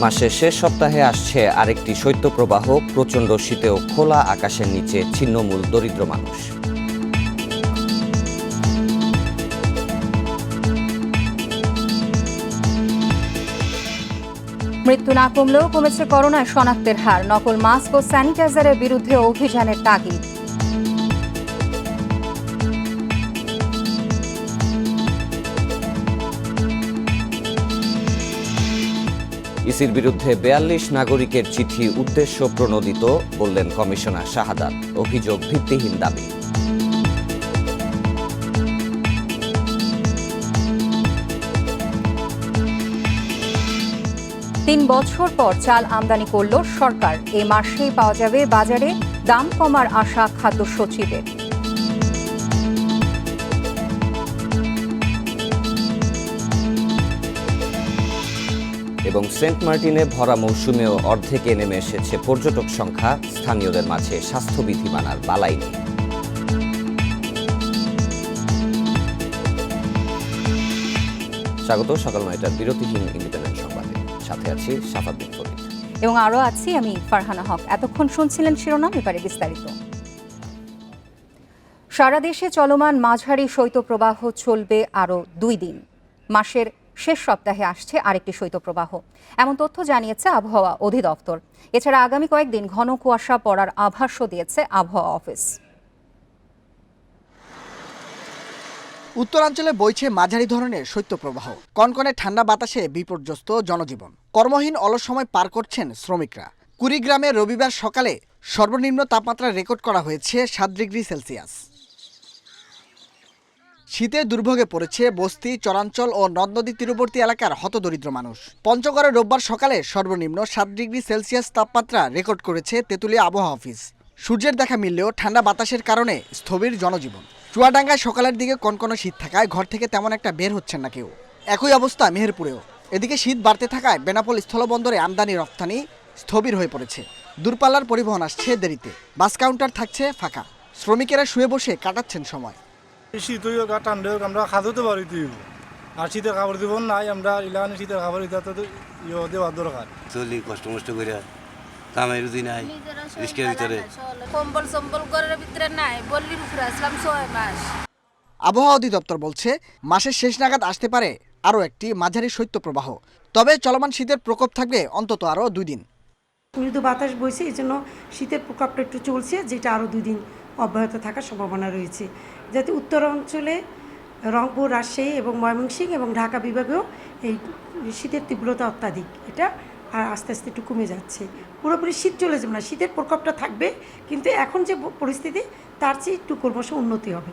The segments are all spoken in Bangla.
মাসের শেষ সপ্তাহে আসছে আরেকটি শৈত্যপ্রবাহ। প্রচণ্ড শীতেও খোলা আকাশের নিচে ছিন্নমূল দরিদ্র মানুষ। মৃত্যু না কমলেও কমেছে করোনায় শনাক্তের হার। নকল মাস্ক ও স্যানিটাইজারের বিরুদ্ধে অভিযানের তাগিদ। ইসির বিরুদ্ধে ৪২ নাগরিকের চিঠি উদ্দেশ্য প্রণোদিত, বললেন কমিশনার শাহাদাত। অভিযোগ ভিত্তিহীন দাবি। তিন বছর পর চাল আমদানি করল সরকার। এ মাসেই পাওয়া যাবে বাজারে, দাম কমার আশা খাদ্য সচিবের। এবং সেন্ট মার্টিনে ভরা মৌসুমেও অর্ধেকে নেমে এসেছে পর্যটক সংখ্যা। স্থানীয়দের মাঝে স্বাস্থ্যবিধি মানার বালাই নেই। স্বাগত সকাল ৯টার বিরতিহীন ইন্ডিপেন্ডেন্ট সংবাদে। সাথে আছি সাফাদ্দিন ফরিদ এবং আরও আছি আমি ফারহানা হক। এতক্ষণ শুনছিলেন শিরোনাম, এবারে বিস্তারিত। সারা দেশে চলমান মাঝারি শৈত্যপ্রবাহ চলবে আরও ২ দিন। মাসের শেষ সপ্তাহে আসছে আরেকটি শৈত্যপ্রবাহ, এমন তথ্য জানিয়েছে আবহাওয়া অধিদপ্তর। এছাড়া আগামী কয়েকদিন ঘন কুয়াশা পড়ার আভাসও দিয়েছে আবহাওয়া অফিস। উত্তরাঞ্চলে বইছে মাঝারি ধরনের শৈত্যপ্রবাহ। কনকনে ঠান্ডা বাতাসে বিপর্যস্ত জনজীবন। কর্মহীন অলস সময় পার করছেন শ্রমিকরা। কুড়িগ্রামে রবিবার সকালে সর্বনিম্ন তাপমাত্রা রেকর্ড করা হয়েছে ৭ ডিগ্রি সেলসিয়াস। শীতের দুর্ভোগে পড়েছে বস্তি, চরাঞ্চল ও নদ নদী তীরবর্তী এলাকার হতদরিদ্র মানুষ। পঞ্চগড়ে রোববার সকালে সর্বনিম্ন ৭ ডিগ্রি সেলসিয়াস তাপমাত্রা রেকর্ড করেছে তেঁতুলিয়া আবহাওয়া অফিস। সূর্যের দেখা মিললেও ঠান্ডা বাতাসের কারণে স্থবির জনজীবন। চুয়াডাঙ্গায় সকালের দিকে কনকনে শীত থাকায় ঘর থেকে তেমন একটা বের হচ্ছেন না কেউ। একই অবস্থা মেহেরপুরেও। এদিকে শীত বাড়তে থাকায় বেনাপোল স্থলবন্দরে আমদানি রপ্তানি স্থবির হয়ে পড়েছে। দূরপাল্লার পরিবহন আসছে দেরিতে। বাস কাউন্টার থাকছে ফাঁকা। শ্রমিকেরা শুয়ে বসে কাটাচ্ছেন সময়। শীত হোক আর ঠান্ডা হোক আমরা খাদতে পারি তুই, আর শীতের খাবার দিব নাই, আমরা ইলাকানে শীতের খাবার দেওয়ার দরকার। চলি কষ্ট মষ্ট করে, কামের রুজি নাই, রিস্কের ভিতরে কম্বল সম্বল ঘরের ভিতরে নাই, বললির উপরে আসলাম ৬ মাস। আবহাওয়া অধিদপ্তর বলছে মাসের শেষ নাগাদ আসতে পারে আরও একটি মাঝারি শৈত্যপ্রবাহ। তবে চলমান শীতের প্রকোপ থাকবে অন্তত আরও ২ দিন। মৃদু বাতাস বইছে, এই জন্য শীতের প্রকোপটা একটু চলছে, যেটা আরও ২ দিন অব্যাহত থাকার সম্ভাবনা রয়েছে। যাতে উত্তর অঞ্চলে রংপুর, রাজশাহী এবং ময়মনসিংহ এবং ঢাকা বিভাগেও এই শীতের তীব্রতা অত্যাধিক, এটা আর আস্তে আস্তে একটু কমে যাচ্ছে। পুরোপুরি শীত চলে যাবে না, শীতের প্রকোপটা থাকবে, কিন্তু এখন যে পরিস্থিতি তার চেয়ে একটু ক্রমশ উন্নতি হবে।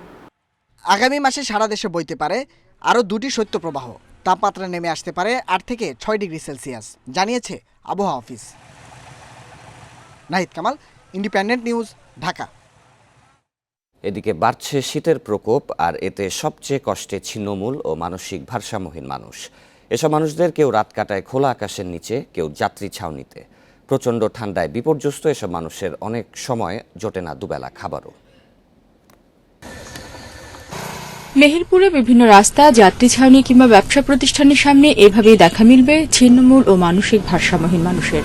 আগামী মাসে সারা দেশে বইতে পারে আরও ২টি শৈত্যপ্রবাহ। তাপমাত্রা নেমে আসতে পারে ৮ থেকে ৬ ডিগ্রি সেলসিয়াস, জানিয়েছে আবহাওয়া office. Nahid Kamal, independent news, Dhaka. এদিকে বাড়ছে শীতের প্রকোপ, আর এতে সবচেয়ে কষ্টে ছিন্নমূল ও মানসিক ভারসাম্যহীন মানুষ। এসব মানুষদের কেউ রাত কাটায় খোলা আকাশের নিচে, কেউ যাত্রী ছাউনিতে। প্রচণ্ড ঠান্ডায় বিপর্যস্ত এসব মানুষের অনেক সময় জোটে না দুবেলা খাবারও। মেহেরপুরে বিভিন্ন রাস্তা, যাত্রী ছাউনি কিংবা ব্যবসা প্রতিষ্ঠানের সামনে এভাবেই দেখা মিলবে ছিন্নমূল ও মানসিক ভারসাম্যহীন মানুষের।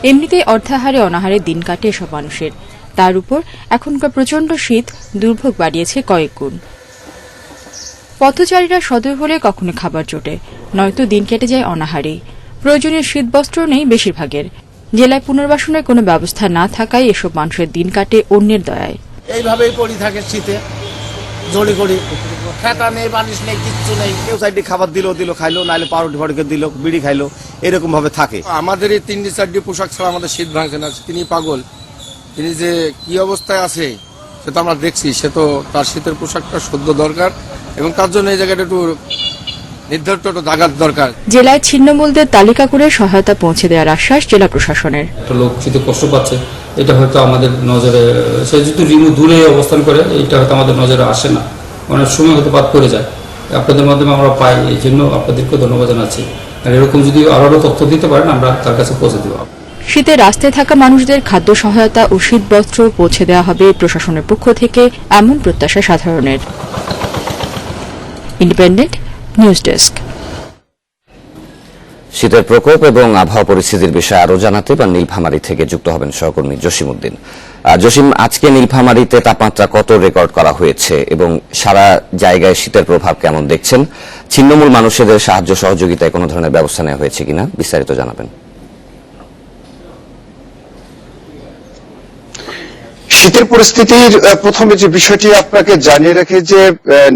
এমনিতেই অর্ধাহারে অনাহারে দিন কাটে এসব মানুষের। তার উপর এখনকার প্রচণ্ড শীত দুর্ভোগ বাড়িয়েছে কয়েক গুণ। পথচারীরা সদয় হলে কখনো খাবার জোটে, নয়তো দিন কেটে যায় অনাহারেই। প্রয়োজনীয় শীতবস্ত্র নেই বেশিরভাগের। জেলায় পুনর্বাসনের কোনো ব্যবস্থা না থাকায় এসব মানুষের দিন কাটে অন্যের দয়ায়। এইভাবেই পড়ে থাকে শীতে, জড়ি করি, খেতা নেই, বালিশ নেই, কিচ্ছু নেই। কেউ সাইডে খাবার দিল খাইলো, নাহলে পাউরুটি ফাড়ুকে দিল, বিড়ি খাইলো, এরকম ভাবে থাকে। আমাদের এই ৩-৪টি পোশাক ছাড়া আমাদের শীত ভাঙছে না। তিনি পাগল, তিনি যে কি অবস্থায় আছে সেটা আমরা দেখছি। সে তো তার শীতের পোশাকটা সদ্য দরকার, এবং তার জন্য এই জায়গাটা একটু নির্ধারিত জায়গার দরকার। জেলায় ছিন্নমূলদের তালিকা করে সহায়তা পৌঁছে দেওয়ার আশ্বাস জেলা প্রশাসনের। লোক শীতে কষ্ট পাচ্ছে, এটা হয়তো আমাদের নজরে, সে যদি দূরে অবস্থান করে, এটা হয়তো আমাদের নজরে আসে না, অনেক সময় হয়তো বাদ করে যায়। আপনাদের মাধ্যমে আমরা পাই, এই জন্য আপনাদেরকে ধন্যবাদ জানাচ্ছি। আর এরকম যদি আরো তথ্য দিতে পারেন, আমরা তার কাছে পৌঁছে দেব। শীতে রাস্তায় থাকা মানুষদের খাদ্য সহায়তা ও শীতবস্ত্র পৌঁছে দেওয়া হবে প্রশাসনের পক্ষ থেকে, এমন প্রত্যাশা সাধারণের। Independent news desk. শীতের প্রকোপ এবং আবহাওয়া পরিস্থিতির বিষয়ে আরো জানাতে এবার নীলফামারী থেকে যুক্ত হবেন সহকর্মী জসিমউদ্দিন। জসিম, আজকে নীলফামারীতে তাপমাত্রা কত রেকর্ড করা হয়েছে এবং সারা জায়গায় শীতের প্রভাব কেমন দেখছেন? ছিন্নমূল মানুষদের সাহায্য সহযোগিতায় কোনো ধরনের ব্যবস্থা নেওয়া হয়েছে কিনা বিস্তারিত জানাবেন। শীতের পরিস্থিতির প্রথমে যে বিষয়টি আপনাকে জানিয়ে রাখি যে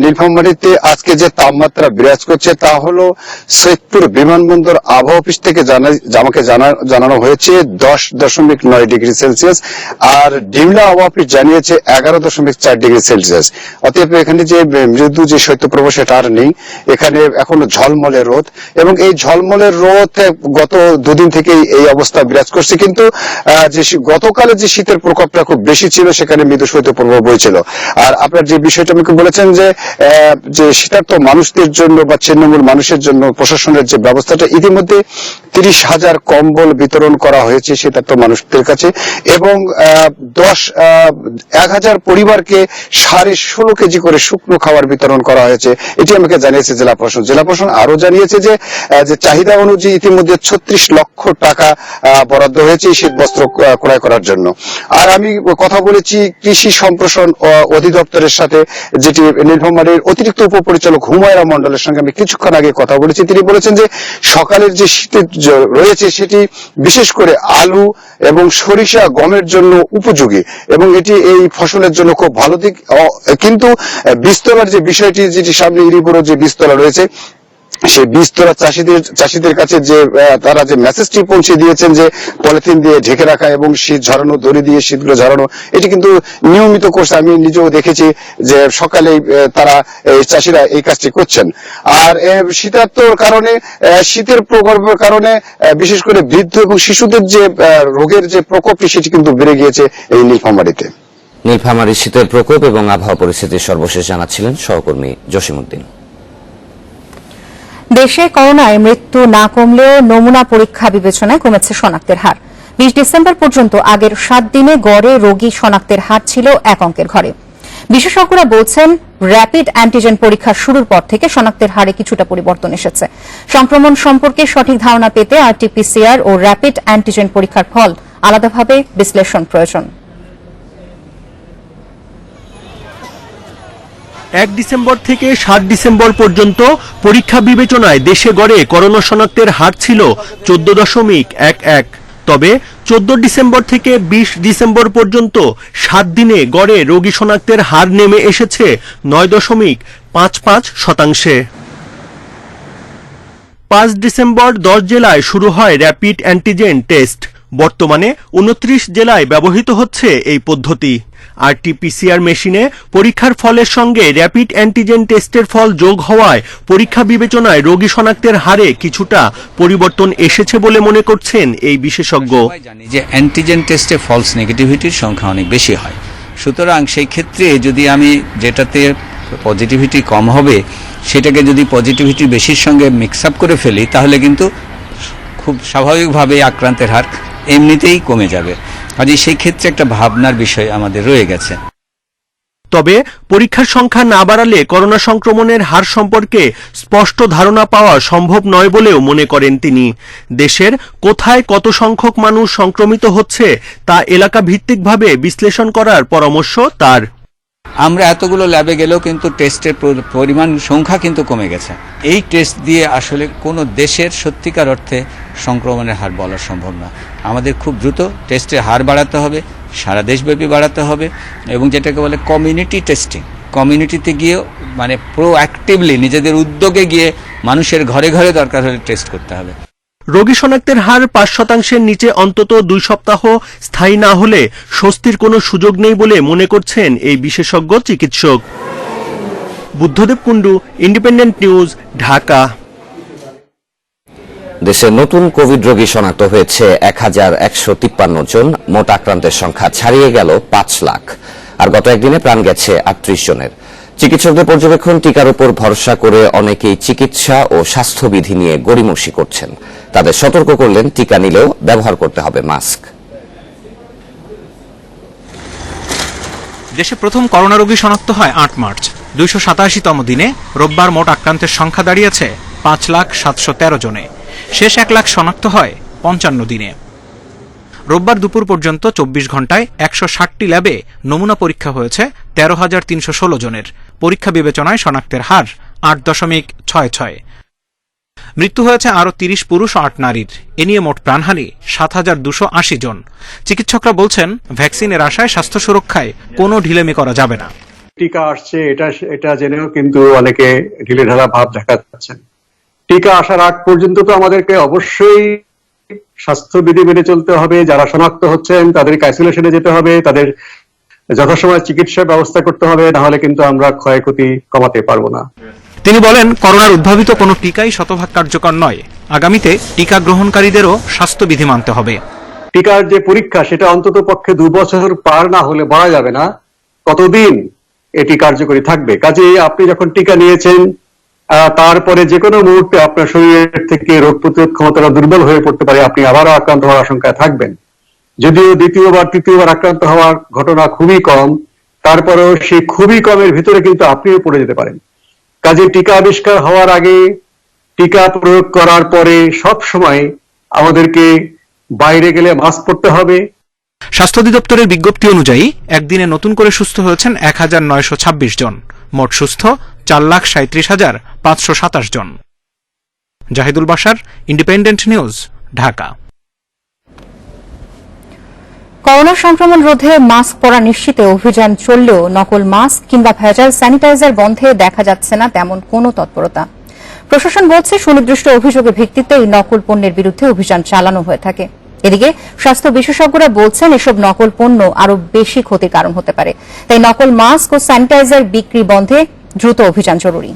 নীলফামারীতে আজকে যে তাপমাত্রা বিরাজ করছে তা হলো সৈয়দপুর বিমানবন্দর আবহাওয়া অফিস থেকে আমাকে জানানো হয়েছে 10.9 ডিগ্রি সেলসিয়াস, আর ডিমলা আবহাওয়া অফিস জানিয়েছে 11.4 ডিগ্রি সেলসিয়াস। অতএব এখানে যে মৃদু যে শৈত্যপ্রবাহ সেটা আর নেই, এখানে এখনো ঝলমলে রোদ, এবং এই ঝলমলে রোদ গত দুদিন থেকেই এই অবস্থা বিরাজ করছে। কিন্তু যে গতকালে যে শীতের প্রকোপটা খুব বেশি ছিল, সেখানে মৃদু শৈত্যপ্রবাহ বইছিল। আর আপনার যে বিষয়টা আমাকে বলেছেন যে শীতার্ত মানুষদের জন্য বা ছিন্নমূল মানুষের জন্য প্রশাসনের যে ব্যবস্থাটা, ইতিমধ্যে 30,000 কম্বল বিতরণ করা হয়েছে শীতার্ত মানুষদের কাছে, এবং 1,000 পরিবারকে 16.5 কেজি করে শুকনো খাবার বিতরণ করা হয়েছে। এটি আমাকে জানিয়েছে জেলা প্রশাসন। জেলা প্রশাসন আরো জানিয়েছে যে চাহিদা অনুযায়ী ইতিমধ্যে 36 লক্ষ টাকা বরাদ্দ হয়েছে শীত বস্ত্র ক্রয় করার জন্য। আর আমি কথা বলেছি কৃষি সম্প্রসারণ অধিদপ্তরের সাথে, যেটি নীলফামারীর অতিরিক্ত উপপরিচালক হুমায়রা মন্ডলের সঙ্গে আমি কিছুক্ষণ আগে কথা বলেছি। তিনি বলেছেন যে সকালের যে শীতের রয়েছে সেটি বিশেষ করে আলু এবং সরিষা গমের জন্য উপযোগী, এবং এটি এই ফসলের জন্য খুব ভালো দিক। কিন্তু বীজতলার যে বিষয়টি, যেটি সামনে ইরিবুরো যে বীজতলা রয়েছে, সেই বীজতলা চাষিদের কাছে যে তারা যে মেসেজটি পৌঁছে দিয়েছেন যে পলিথিন দিয়ে ঢেকে রাখা এবং শীত ঝরানো, দড়ি দিয়ে শীতগুলো ঝরানো, এটি কিন্তু নিয়মিত করছে। আমি নিজেও দেখেছি যে সকালে তারা চাষিরা এই কাজটি করছেন। আর শীতার্তর কারণে, শীতের প্রকোপের কারণে বিশেষ করে বৃদ্ধ এবং শিশুদের যে রোগের যে প্রকোপটি, সেটি কিন্তু বেড়ে গিয়েছে এই নীলফামারীতে। নীলফামারীর শীতের প্রকোপ এবং আবহাওয়া পরিস্থিতির সর্বশেষ জানাচ্ছিলেন সহকর্মী জসিমউদ্দিন। দেশে করোনায় মৃত্যু না কমলেও নমুনা পরীক্ষা বিবেচনায় কমেছে শনাক্তের হার। 20 ডিসেম্বর পর্যন্ত আগের 7 দিনে গড়ে রোগী শনাক্তের হার ছিল 1 অঙ্কের ঘরে। বিশেষজ্ঞরা বলছেন, র্যাপিড অ্যান্টিজেন পরীক্ষা শুরুর পর থেকে শনাক্তের হারে কিছুটা পরিবর্তন এসেছে। সংক্রমণ সম্পর্কে সঠিক ধারণা পেতে আরটি-পিসিআর ও র্যাপিড অ্যান্টিজেন পরীক্ষার ফল আলাদাভাবে বিশ্লেষণ প্রয়োজন। 1 ডিসেম্বর থেকে 7 ডিসেম্বর পর্যন্ত পরীক্ষা বিবেচনায় দেশে গড়ে করোনা শনাক্তের হার ছিল 14.11। তবে 14 ডিসেম্বর থেকে 20 ডিসেম্বর পর্যন্ত 7 দিনে গড়ে রোগী শনাক্তের হার নেমে এসেছে 9.55%। 5 ডিসেম্বর 10 জেলায় শুরু হয় র্যাপিড অ্যান্টিজেন টেস্ট। বর্তমানে 29 জেলায় ব্যবহৃত হচ্ছে এই পদ্ধতি। আরটি-পিসিআর মেশিনে পরীক্ষার ফলের সঙ্গে র্যাপিড অ্যান্টিজেন টেস্টের ফল যোগ হওয়ায় পরীক্ষা বিবেচনায় রোগী শনাক্তের হারে কিছুটা পরিবর্তন এসেছে বলে মনে করছেন এই বিশেষজ্ঞ। জানি যে অ্যান্টিজেন টেস্টে ফলস নেগেটিভিটির সংখ্যা অনেক বেশি হয়, সুতরাং সেই ক্ষেত্রে যদি আমি যেটাতে পজিটিভিটি কম হবে সেটাকে যদি পজিটিভিটি বেশির সঙ্গে মিক্স আপ করে ফেলি, তাহলে কিন্তু খুব স্বাভাবিকভাবে আক্রান্তের হার এমনিতেই কমে যাবে। কাজে সেই ক্ষেত্রে একটা ভাবনার বিষয় আমাদের রয়ে গেছে। তবে পরীক্ষার সংখ্যা না বাড়ালে করোনা সংক্রমণের হার সম্পর্কে স্পষ্ট ধারণা পাওয়া সম্ভব নয় বলেও মনে করেন তিনি। দেশের কোথায় কত সংখ্যক মানুষ সংক্রমিত হচ্ছে তা এলাকা ভিত্তিকভাবে বিশ্লেষণ করার পরামর্শ তার। আমরা এতগুলো ল্যাবে গেলেও কিন্তু টেস্টের পরিমাণ সংখ্যা কিন্তু কমে গেছে। এই টেস্ট দিয়ে আসলে কোনো দেশের সত্যিকার অর্থে সংক্রমণের হার বলা সম্ভব না। আমাদের খুব দ্রুত টেস্টের হার বাড়াতে হবে, সারা দেশব্যাপী বাড়াতে হবে, এবং যেটাকে বলে কমিউনিটি টেস্টিং, কমিউনিটিতে গিয়ে মানে প্রোঅ্যাক্টিভলি নিজেদের উদ্যোগে গিয়ে মানুষের ঘরে ঘরে দরকার হলে টেস্ট করতে হবে। রোগী শনাক্তের হার 5%-এর নিচে অন্তত 2 সপ্তাহ স্থায়ী না হলে স্বস্তির কোনো সুযোগ নেই বলে মনে করছেন এই বিশেষজ্ঞ চিকিৎসক। Buddhadeb Kundu, independent news, Dhaka. দেশে নতুন কোভিড রোগী শনাক্ত হয়েছে 1153 জন। মোট আক্রান্তের সংখ্যা ছাড়িয়ে গেল 5 লাখ। আর গত একদিনে প্রাণ গেছে 38 জনের। চিকিৎসকদের পর্যবেক্ষণ, টিকার উপর ভরসা করে অনেকেই চিকিৎসা ও স্বাস্থ্যবিধি নিয়ে গড়িমসি করছেন। তাদের সতর্ক করলেন, টিকা নিলেও ব্যবহার করতে হবে মাস্ক। দেশে প্রথম করোনা রোগী শনাক্ত হয় 8 মার্চ। 287তম দিনে রোববার মোট আক্রান্তের সংখ্যা দাঁড়িয়েছে 5,713 জনে। শেষ 1 লাখ শনাক্ত হয় 55 দিনে। রোববার দুপুর পর্যন্ত 24 ঘণ্টায় 160টি ল্যাবে নমুনা পরীক্ষা হয়েছে 13,316 জনের। পরীক্ষা বিবেচনায় শনাক্তের হার 8.66। মৃত্যু হয়েছে আরও 30 পুরুষ ও 8 নারীর। এ নিয়ে মোট প্রাণহানি 7,280 জন। চিকিৎসকরা বলছেন, ভ্যাকসিনের আশায় স্বাস্থ্য সুরক্ষায় কোনো ঢিলেমি করা যাবে না। টিকা আসছে এটা জেনেও কিন্তু অনেকে ঢিলেঢালা ভাব দেখাচ্ছেন। টিকা আসার আগ পর্যন্ত তো আমাদেরকে অবশ্যই স্বাস্থ্যবিধি মেনে চলতে হবে। যারা শনাক্ত হচ্ছেন তাদেরকে আইসোলেশনে যেতে হবে, তাদের যথাসময়ে চিকিৎসার ব্যবস্থা করতে হবে, না হলে কিন্তু আমরা ক্ষয়ক্ষতি কমাতে পারবো না। তিনি বলেন, করোনার উদ্ভাবিত কোনো টিকাই শতভাগ কার্যকর নয়। আগামীতে টিকা গ্রহণকারীদেরও স্বাস্থ্যবিধি মানতে হবে। টিকার যে পরীক্ষা সেটা অন্তত পক্ষে 2 বছর পার না হলে বলা যাবে না কতদিন এটি কার্যকরী থাকবে। কাজেই আপনি যখন টিকা নিয়েছেন তারপরে যে কোনো মুহূর্তে আপনার শরীরের থেকে রোগ প্রতিরোধ ক্ষমতাটা দুর্বল হয়ে পড়তে পারে, আপনি আবারও আক্রান্ত হওয়ার আশঙ্কায় থাকবেন। যদিও দ্বিতীয়বার তৃতীয়বার আক্রান্ত হওয়ার ঘটনা খুবই কম, তারপরেও সেই খুবই কমের ভিতরে কিন্তু আপনিও পড়ে যেতে পারেন। কাজে টিকা আবিষ্কার হওয়ার আগে, টিকা প্রয়োগ করার পরে সব সময় আমাদেরকে বাইরে গেলে মাস্ক পরতে হবে। স্বাস্থ্য অধিদপ্তরের বিজ্ঞপ্তি অনুযায়ী একদিনে নতুন করে সুস্থ হয়েছেন 1,926 জন। মোট সুস্থ 4,37,527 জন। Zahidul Bashar, independent news, Dhaka. Corona সংক্রমণ রোধে মাস্ক পরা নিশ্চিতে অভিযান চললেও নকল মাস্ক কিংবা ভেজাল স্যানিটাইজার বন্ধে দেখা যাচ্ছে না তেমন কোনো তৎপরতা। প্রশাসন বলছে, সুনির্দিষ্ট অভিযোগের ভিত্তিতে এই নকল পণ্যের বিরুদ্ধে অভিযান চালানো হয়ে থাকে। এদিকে স্বাস্থ্য বিশেষজ্ঞরা বলছেন, এসব নকল পণ্য আরো বেশি ক্ষতির কারণ হতে পারে। তাই নকল মাস্ক ও স্যানিটাইজার বিক্রি বন্ধে দ্রুত অভিযান জরুরি।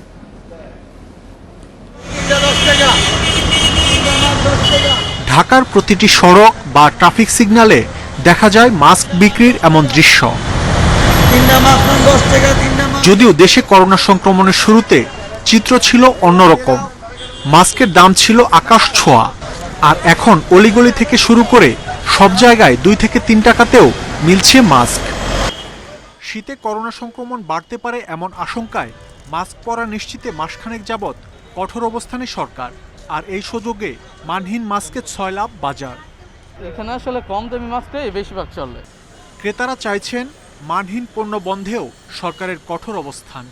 ঢাকার প্রতিটি সড়ক বা ট্রাফিক সিগন্যালে দেখা যায় মাস্ক বিক্রির এমন দৃশ্য। যদিও দেশে করোনা সংক্রমণের শুরুতে চিত্র ছিল অন্যরকম। মাস্কের দাম ছিল আকাশ ছোঁয়া, আর এখন অলিগলি থেকে শুরু করে সব জায়গায় 2 থেকে 3 টাকাতেও মিলছে মাস্ক। শীতে করোনা সংক্রমণ বাড়তে পারে এমন আশঙ্কায় মাস্ক পরা নিশ্চিতে মাসখানেক যাবৎ কঠোর অবস্থানে সরকার। আর এই সুযোগে মানহীন মাস্কের 6 লাভ বাজার। এখানে আসলে কম দামি মাস্কটাই বেশিরভাগ চলে। ক্রেতারা চাইছেন মানহীন পণ্য বন্ধেও সরকারের কঠোর অবস্থান।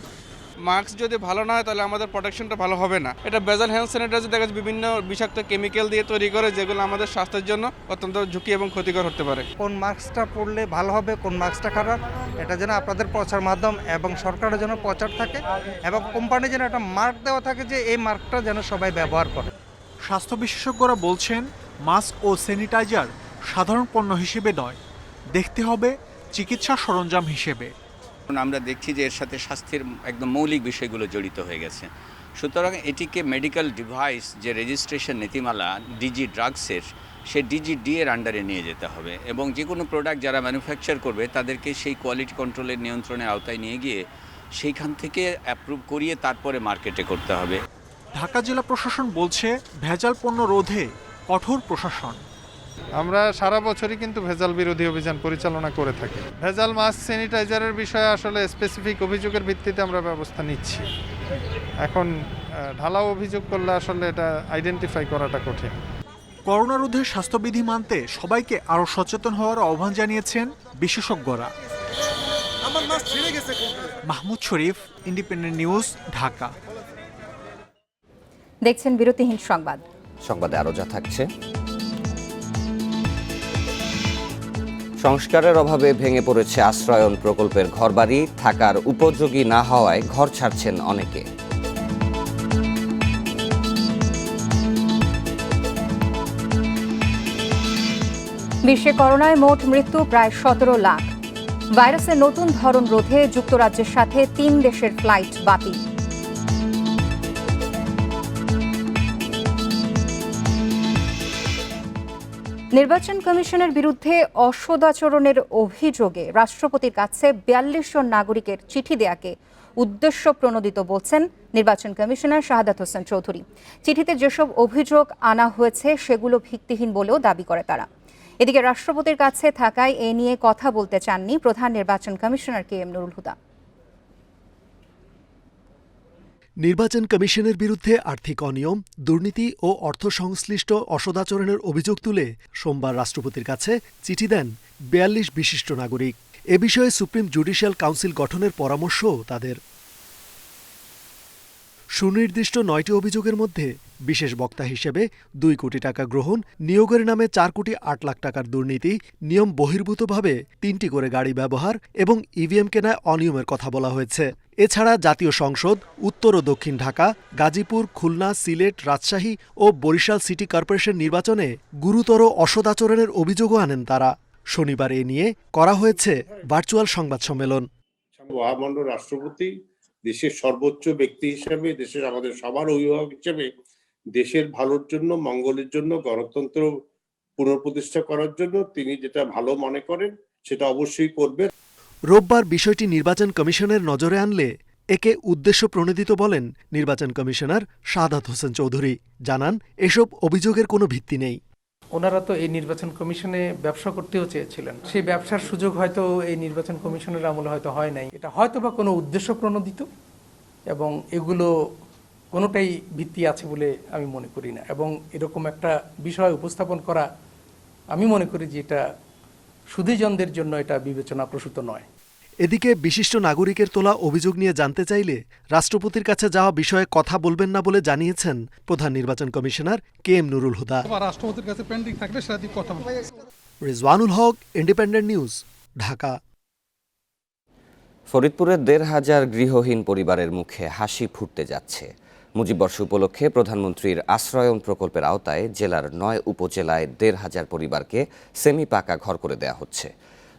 মাস্ক যদি ভালো না হয় তাহলে আমাদের প্রোটেকশনটা ভালো হবে না। এটা ভেজাল হ্যান্ড স্যানিটাইজার দেখা যাচ্ছে বিভিন্ন বিষাক্ত কেমিক্যাল দিয়ে তৈরি করে, যেগুলো আমাদের স্বাস্থ্যের জন্য অত্যন্ত ঝুঁকি এবং ক্ষতিকর হতে পারে। কোন মাস্কটা পরলে ভালো হবে, কোন মাস্কটা খারাপ, এটা যেন আপনাদের প্রচার মাধ্যম এবং সরকারের জন্য প্রচার থাকে এবং কোম্পানির যেন একটা মার্ক দেওয়া থাকে যে এই মার্কটা যেন সবাই ব্যবহার করে। স্বাস্থ্য বিশেষজ্ঞরা বলছেন, মাস্ক ও স্যানিটাইজার সাধারণ পণ্য হিসেবে নয়, দেখতে হবে চিকিৎসা সরঞ্জাম হিসেবে। আমরা দেখছি যে এর সাথে স্বাস্থ্যের একদম মৌলিক বিষয়গুলো জড়িত হয়ে গেছে। সুতরাং এটিকে মেডিকেল ডিভাইস যে রেজিস্ট্রেশন নীতিমালা ডিজি ড্রাগসের, সে ডিজিডি এর আন্ডারে নিয়ে যেতে হবে এবং যে কোনো প্রোডাক্ট যারা ম্যানুফ্যাকচার করবে তাদেরকে সেই কোয়ালিটি কন্ট্রোলের নিয়ন্ত্রণের আওতায় নিয়ে গিয়ে সেইখান থেকে অ্যাপ্রুভ করিয়ে তারপরে মার্কেটে করতে হবে। ঢাকা জেলা প্রশাসন বলছে, ভেজাল পণ্য রোধে কঠোর প্রশাসন। আমরা সারা বছরই কিন্তু ভেজাল বিরোধী অভিযান পরিচালনা করে থাকি। ভেজাল মাস্ক স্যানিটাইজারের বিষয়ে আসলে স্পেসিফিক অভিযোগের ভিত্তিতে আমরা ব্যবস্থা নিচ্ছি। এখন ঢালাও অভিযোগ করলে আসলে এটা আইডেন্টিফাই করাটা কঠিন। করোনা রোধে স্বাস্থ্যবিধি মানতে সবাইকে আরও সচেতন হওয়ার আহ্বান জানিয়েছেন বিশেষজ্ঞরা। মাহমুদ শরীফ, ইন্ডিপেন্ডেন্ট নিউজ, ঢাকা। দেখছেন বিরতিহীন সংবাদ। সংবাদে আরো যা থাকছে, সংস্কারের অভাবে ভেঙে পড়েছে আশ্রয়ন প্রকল্পের ঘরবাড়ি, থাকার উপযোগী না হওয়ায় ঘর ছাড়ছেন অনেকে। বিশ্বে করোনায় মোট মৃত্যু প্রায় 17 লাখ। ভাইরাসের নতুন ধরন রোধে যুক্তরাজ্যের সাথে 3 দেশের ফ্লাইট বাতিল। নির্বাচন কমিশনের বিরুদ্ধে অসদাচরণের অভিযোগে রাষ্ট্রপতির কাছে 42 জন নাগরিকের চিঠি দেয়াকে উদ্দেশ্য প্রণোদিত বলছেন নির্বাচন কমিশনার শাহাদাত হোসেন চৌধুরী। চিঠিতে যেসব অভিযোগ আনা হয়েছে সেগুলো ভিত্তিহীন বলেও দাবি করে তারা। এদিকে রাষ্ট্রপতির কাছে থাকায় এ নিয়ে কথা বলতে চাননি প্রধান নির্বাচন commissioner K M Nurul Huda. নির্বাচন কমিশনের বিরুদ্ধে আর্থিক অনিয়ম, দুর্নীতি ও অর্থ সংশ্লিষ্ট অসদাচরণের অভিযোগ তুলে সোমবার রাষ্ট্রপতির কাছে চিঠি দেন ৪২ বিশিষ্ট নাগরিক। এ বিষয়ে সুপ্রিম জুডিশিয়াল কাউন্সিল গঠনের পরামর্শও তাদের। সুনির্দিষ্ট ৯টি অভিযোগের মধ্যে বিশেষ বক্তা হিসেবে ২ কোটি টাকা গ্রহণ, নিয়োগের নামে ৪ কোটি ৮ লাখ টাকার দুর্নীতি, নিয়ম বহির্ভূতভাবে ৩টি করে গাড়ি ব্যবহার এবং ইভিএম কেনায় অনিয়মের কথা বলা হয়েছে। এছাড়া জাতীয় সংসদ, উত্তর ও দক্ষিণ ঢাকা, গাজীপুর, খুলনা, সিলেট, রাজশাহী ও বরিশাল সিটি কর্পোরেশন নির্বাচনে গুরুতর অসদাচরণের অভিযোগও আনেন তারা। শনিবার এ নিয়ে করা হয়েছে ভার্চুয়াল সংবাদ সম্মেলন। মহামান্য রাষ্ট্রপতি দেশের সর্বোচ্চ ব্যক্তি হিসেবে, দেশের আমাদের সবার অভিভাবক হিসেবে দেশের ভালোর জন্য, মঙ্গলের জন্য, গণতন্ত্র পুনঃপ্রতিষ্ঠা করার জন্য তিনি যেটা ভালো মনে করেন সেটা অবশ্যই করবেন। রোববার বিষয়টি নির্বাচন কমিশনের নজরে আনলে একে উদ্দেশ্য প্রণোদিত বলেন নির্বাচন কমিশনার শাহাদাত হোসেন চৌধুরী। জানান, এসব অভিযোগের কোনো ভিত্তি নেই। ওনারা তো এই নির্বাচন কমিশনে ব্যবসা করতেও চেয়েছিলেন, সেই ব্যবসার সুযোগ হয়তো এই নির্বাচন কমিশনের আমলে হয়তো হয় নাই। এটা হয়তো বা কোনো উদ্দেশ্য প্রণোদিত, এবং এগুলো কোনোটাই ভিত্তি আছে বলে আমি মনে করি না। এবং এরকম একটা বিষয় উপস্থাপন করা, আমি মনে করি যে এটা সুধীজনদের জন্য এটা বিবেচনাপ্রসূত নয়। এদিকে বিশিষ্ট নাগরিকের তোলা অভিযোগ নিয়ে জানতে চাইলে রাষ্ট্রপতির কাছে যাওয়া বিষয়ে কথা বলবেন না বলে জানিয়েছেন প্রধান নির্বাচন কমিশনার KM নুরুল হুদা। রাষ্ট্রপতির কাছে পেন্ডিং থাকবে, সেটা দিয়ে কথা বলবো। রিজওয়ানুল হক, ইন্ডিপেন্ডেন্ট নিউজ, ঢাকা। ফরিদপুরের ১৫০০ গৃহহীন পরিবারের মুখে হাসি ফুটতে যাচ্ছে। মুজিববর্ষ উপলক্ষে প্রধানমন্ত্রীর আশ্রয়ন প্রকল্পের আওতায় জেলার ৯ উপজেলায় ১৫০০ পরিবারকে সেমি পাকা ঘর করে দেওয়া হচ্ছে।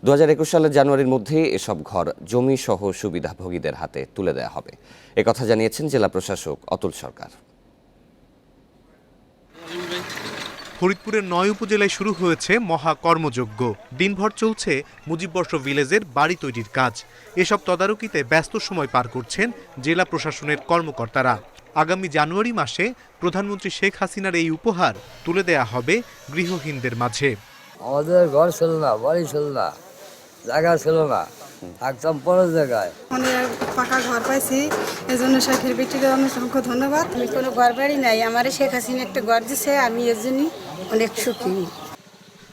২০২১ সালের জানুয়ারির মধ্যেই এসব ঘর জমি সহ সুবিধাভোগীদের হাতে তুলে দেওয়া হবে, একথা জানিয়েছেন জেলা প্রশাসক অতুল সরকার। ফরিদপুরের ৯ উপজেলায় শুরু হয়েছে মহা কর্মযজ্ঞ। দিনভর চলছে মুজিববর্ষ ভিলেজের বাড়ি তৈরির কাজ। এসব তদারকিতে ব্যস্ত সময় পার করছেন জেলা প্রশাসনের কর্মকর্তারা। আগামী জানুয়ারি মাসে প্রধানমন্ত্রী শেখ হাসিনার এই উপহার তুলে দেয়া হবে গৃহহীনদের মাঝে। আমাদের ঘর ছিল না, বাড়ি ছিল না, জায়গা ছিল না, থাকতাম পরের জায়গায়। পাকা ঘর পাইছি, এজন্য শেখের বেটিকে অসংখ্য ধন্যবাদ। আমি কোনো ঘর বাড়ি নাই, আমার শেখ হাসিনা একটা ঘর দিছে, আমি এর জন্য অনেক সুখী।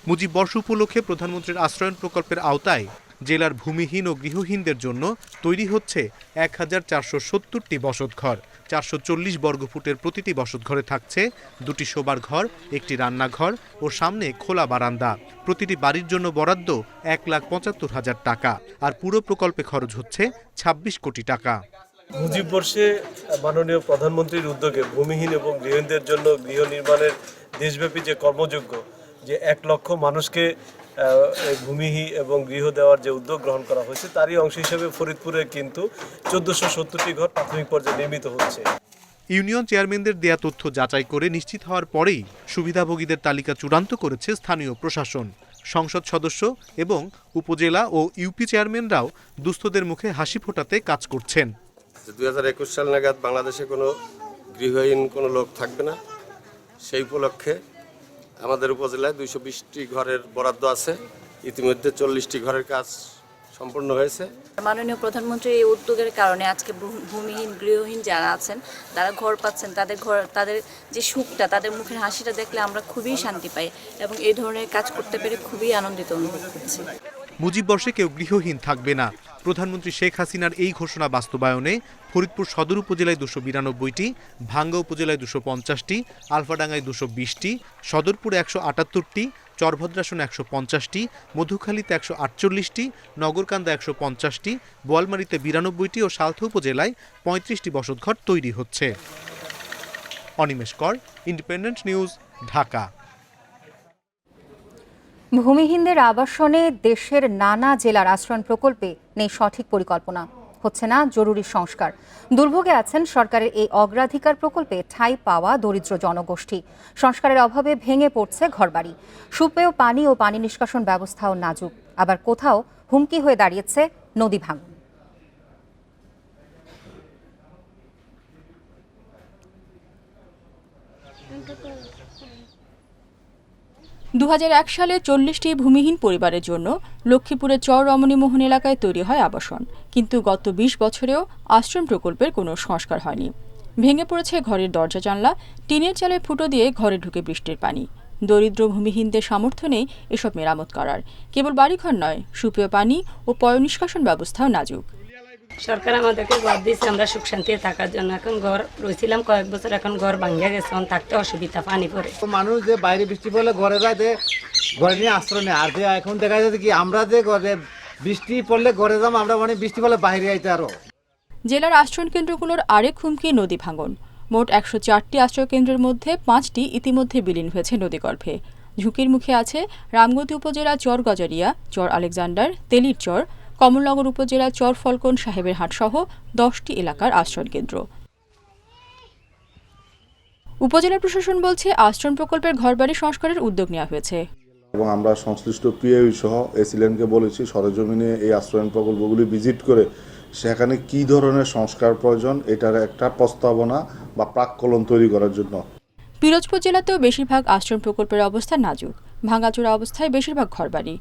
মুজিববর্ষ উপলক্ষে প্রধানমন্ত্রীর আশ্রয়ন প্রকল্পের আওতায় জেলার ভূমিহীন ও গৃহহীনদের জন্য তৈরি হচ্ছে ১,৪৭০টি বসতঘর। ৪৪০ বর্গফুটের প্রতিটি বসতঘরে থাকছে ২টি শোবার ঘর, একটি রান্নাঘর ও সামনে খোলা বারান্দা। প্রতিটি বাড়ির জন্য বরাদ্দ ১,৭৫,০০০ টাকা, আর পুরো প্রকল্পে খরচ হচ্ছে ২৬ কোটি টাকা। মুজিববর্ষে মাননীয় প্রধানমন্ত্রীর উদ্যোগে ভূমিহীন এবং গৃহহীনদের জন্য গৃহ নির্মাণের দেশব্যাপী যে কর্মযজ্ঞ, যে ১ লক্ষ মানুষকে ভূমিহীন এবং গৃহ দেওয়ার যে উদ্যোগ গ্রহণ করা হয়েছে, তারই অংশ হিসেবে ফরিদপুরে কিন্তু ১৪৭০টি ঘর প্রাথমিক পর্যায়ে নির্মিত হচ্ছে। ইউনিয়ন চেয়ারম্যানদের দেয়া তথ্য যাচাই করে নিশ্চিত হওয়ার পরেই সুবিধাভোগীদের তালিকা চূড়ান্ত করেছে স্থানীয় প্রশাসন। সংসদ সদস্য এবং উপজেলা ও ইউপি চেয়ারম্যানরাও দুস্থদের মুখে হাসি ফোটাতে কাজ করছেন। ২০২১ সাল নাগাদ বাংলাদেশে কোনো গৃহহীন কোনো লোক থাকবে না, সেই উপলক্ষে আমাদের উপজেলায় ২২০টি ঘরের বরাদ্দ আছে। ইতিমধ্যে ৪০টি ঘরের কাজ সম্পূর্ণ হয়েছে। মাননীয় প্রধানমন্ত্রীর এই উদ্যোগের কারণে আজকে ভূমিহীন গৃহহীন যারা আছেন তারা ঘর পাচ্ছেন। তাদের যে সুখটা, তাদের মুখের হাসিটা দেখলে আমরা খুবই শান্তি পাই এবং এই ধরনের কাজ করতে পেরে খুবই আনন্দিত অনুভব করছি। মুজিববর্ষে কেউ গৃহহীন থাকবে না। প্রধানমন্ত্রী শেখ হাসিনার এই ঘোষণা বাস্তবায়নে ফরিদপুর সদর উপজেলায় ২৯২টি, ভাঙ্গা উপজেলায় ২৫০টি, আলফাডাঙ্গায় ২২০টি, সদরপুরে ১৭৮টি, চরভদ্রাসনে ১৫০টি, মধুখালীতে ১৪৮টি, নগরকান্দা ১৫০টি, বোয়ালমারীতে ৯২টি ও সালথা উপজেলায় ৩৫টি বসতঘর তৈরি হচ্ছে। অনিমেষ কর, ইন্ডিপেন্ডেন্ট নিউজ, ঢাকা। ভূমিহীনদের আবাসনে দেশের নানা জেলার আশ্রয়ণ প্রকল্পে নেই সঠিক পরিকল্পনা, হচ্ছে না জরুরি সংস্কার। দুর্ভোগে আছেন সরকারের এই অগ্রাধিকার প্রকল্পে ঠাঁই পাওয়া দরিদ্র জনগোষ্ঠী। সংস্কারের অভাবে ভেঙে পড়ছে ঘরবাড়ি, সুপেয় পানি ও পানি নিষ্কাশন ব্যবস্থাও নাজুক, আবার কোথাও হুমকি হয়ে দাঁড়িয়েছে নদী ভাঙন। 2001 সালে 40টি ভূমিহীন পরিবারের জন্য লক্ষ্মীপুরের চর রমণীমোহন এলাকায় তৈরি হয় আবাসন, কিন্তু গত 20 বছরেও আশ্রম প্রকল্পের কোনো সংস্কার হয়নি। ভেঙে পড়েছে ঘরের দরজা জানলা, টিনের চালে ফুটো দিয়ে ঘরে ঢুকে বৃষ্টির পানি। দরিদ্র ভূমিহীনদের সামর্থ্য নেই এসব মেরামত করার। কেবল বাড়িঘর নয়, সুপেয় পানি ও পয়ঃনিষ্কাশন ব্যবস্থাও নাজুক। সরকার আমাদেরকে ঘর দিয়েছে আমরা সুখ শান্তিতে থাকার জন্য। এখন ঘর রয়েছিলাম কয়েক বছর, এখন ঘর ভাঙিয়া গেছে, এখন থাকতে অসুবিধা, পানি পড়ে। মানুষ যে বাইরে বৃষ্টি পড়লে ঘরে যায়, ঘরে নিয়ে আশ্রয় নেয়। আর যে এখন দেখা যাচ্ছে কি আমরা যে ঘরে বৃষ্টি পড়লে ঘরে যাবো, আমরা মানে বৃষ্টি পড়লে বাইরে আইতে আরো। জেলার আশ্রয় কেন্দ্রগুলোর আরেক হুমকি নদী ভাঙন। মোট 104টি আশ্রয় কেন্দ্রের মধ্যে 5টি ইতিমধ্যে বিলীন হয়েছে নদীগর্ভে। ঝুঁকির মুখে আছে রামগতি উপজেলা চর গজারিয়া, চর আলেকজান্ডার, তেলির চর, কমলনগর উপজেলা চর ফলকন সাহেবের হাট সহ 10টি এলাকার আশ্রয় কেন্দ্র। উপজেলা প্রশাসন বলছে আশ্রম প্রকল্পের ঘরবাড়ি সংস্কারের উদ্যোগ নেওয়া হয়েছে এবং আমরা সংশ্লিষ্ট পিএইউ সহ এসিলেনকে বলেছি সরেজমিনে এই আশ্রয়ণ প্রকল্পগুলি ভিজিট করে সেখানে কি ধরনের সংস্কার প্রয়োজন এটার একটা প্রস্তাবনা বা প্রাক্কলন তৈরি করার জন্য। পিরোজপুর জেলাতেও বেশিরভাগ আশ্রম প্রকল্পের অবস্থা নাজুক। ভাঙাচোরা অবস্থায় বেশিরভাগ ঘরবাড়ি,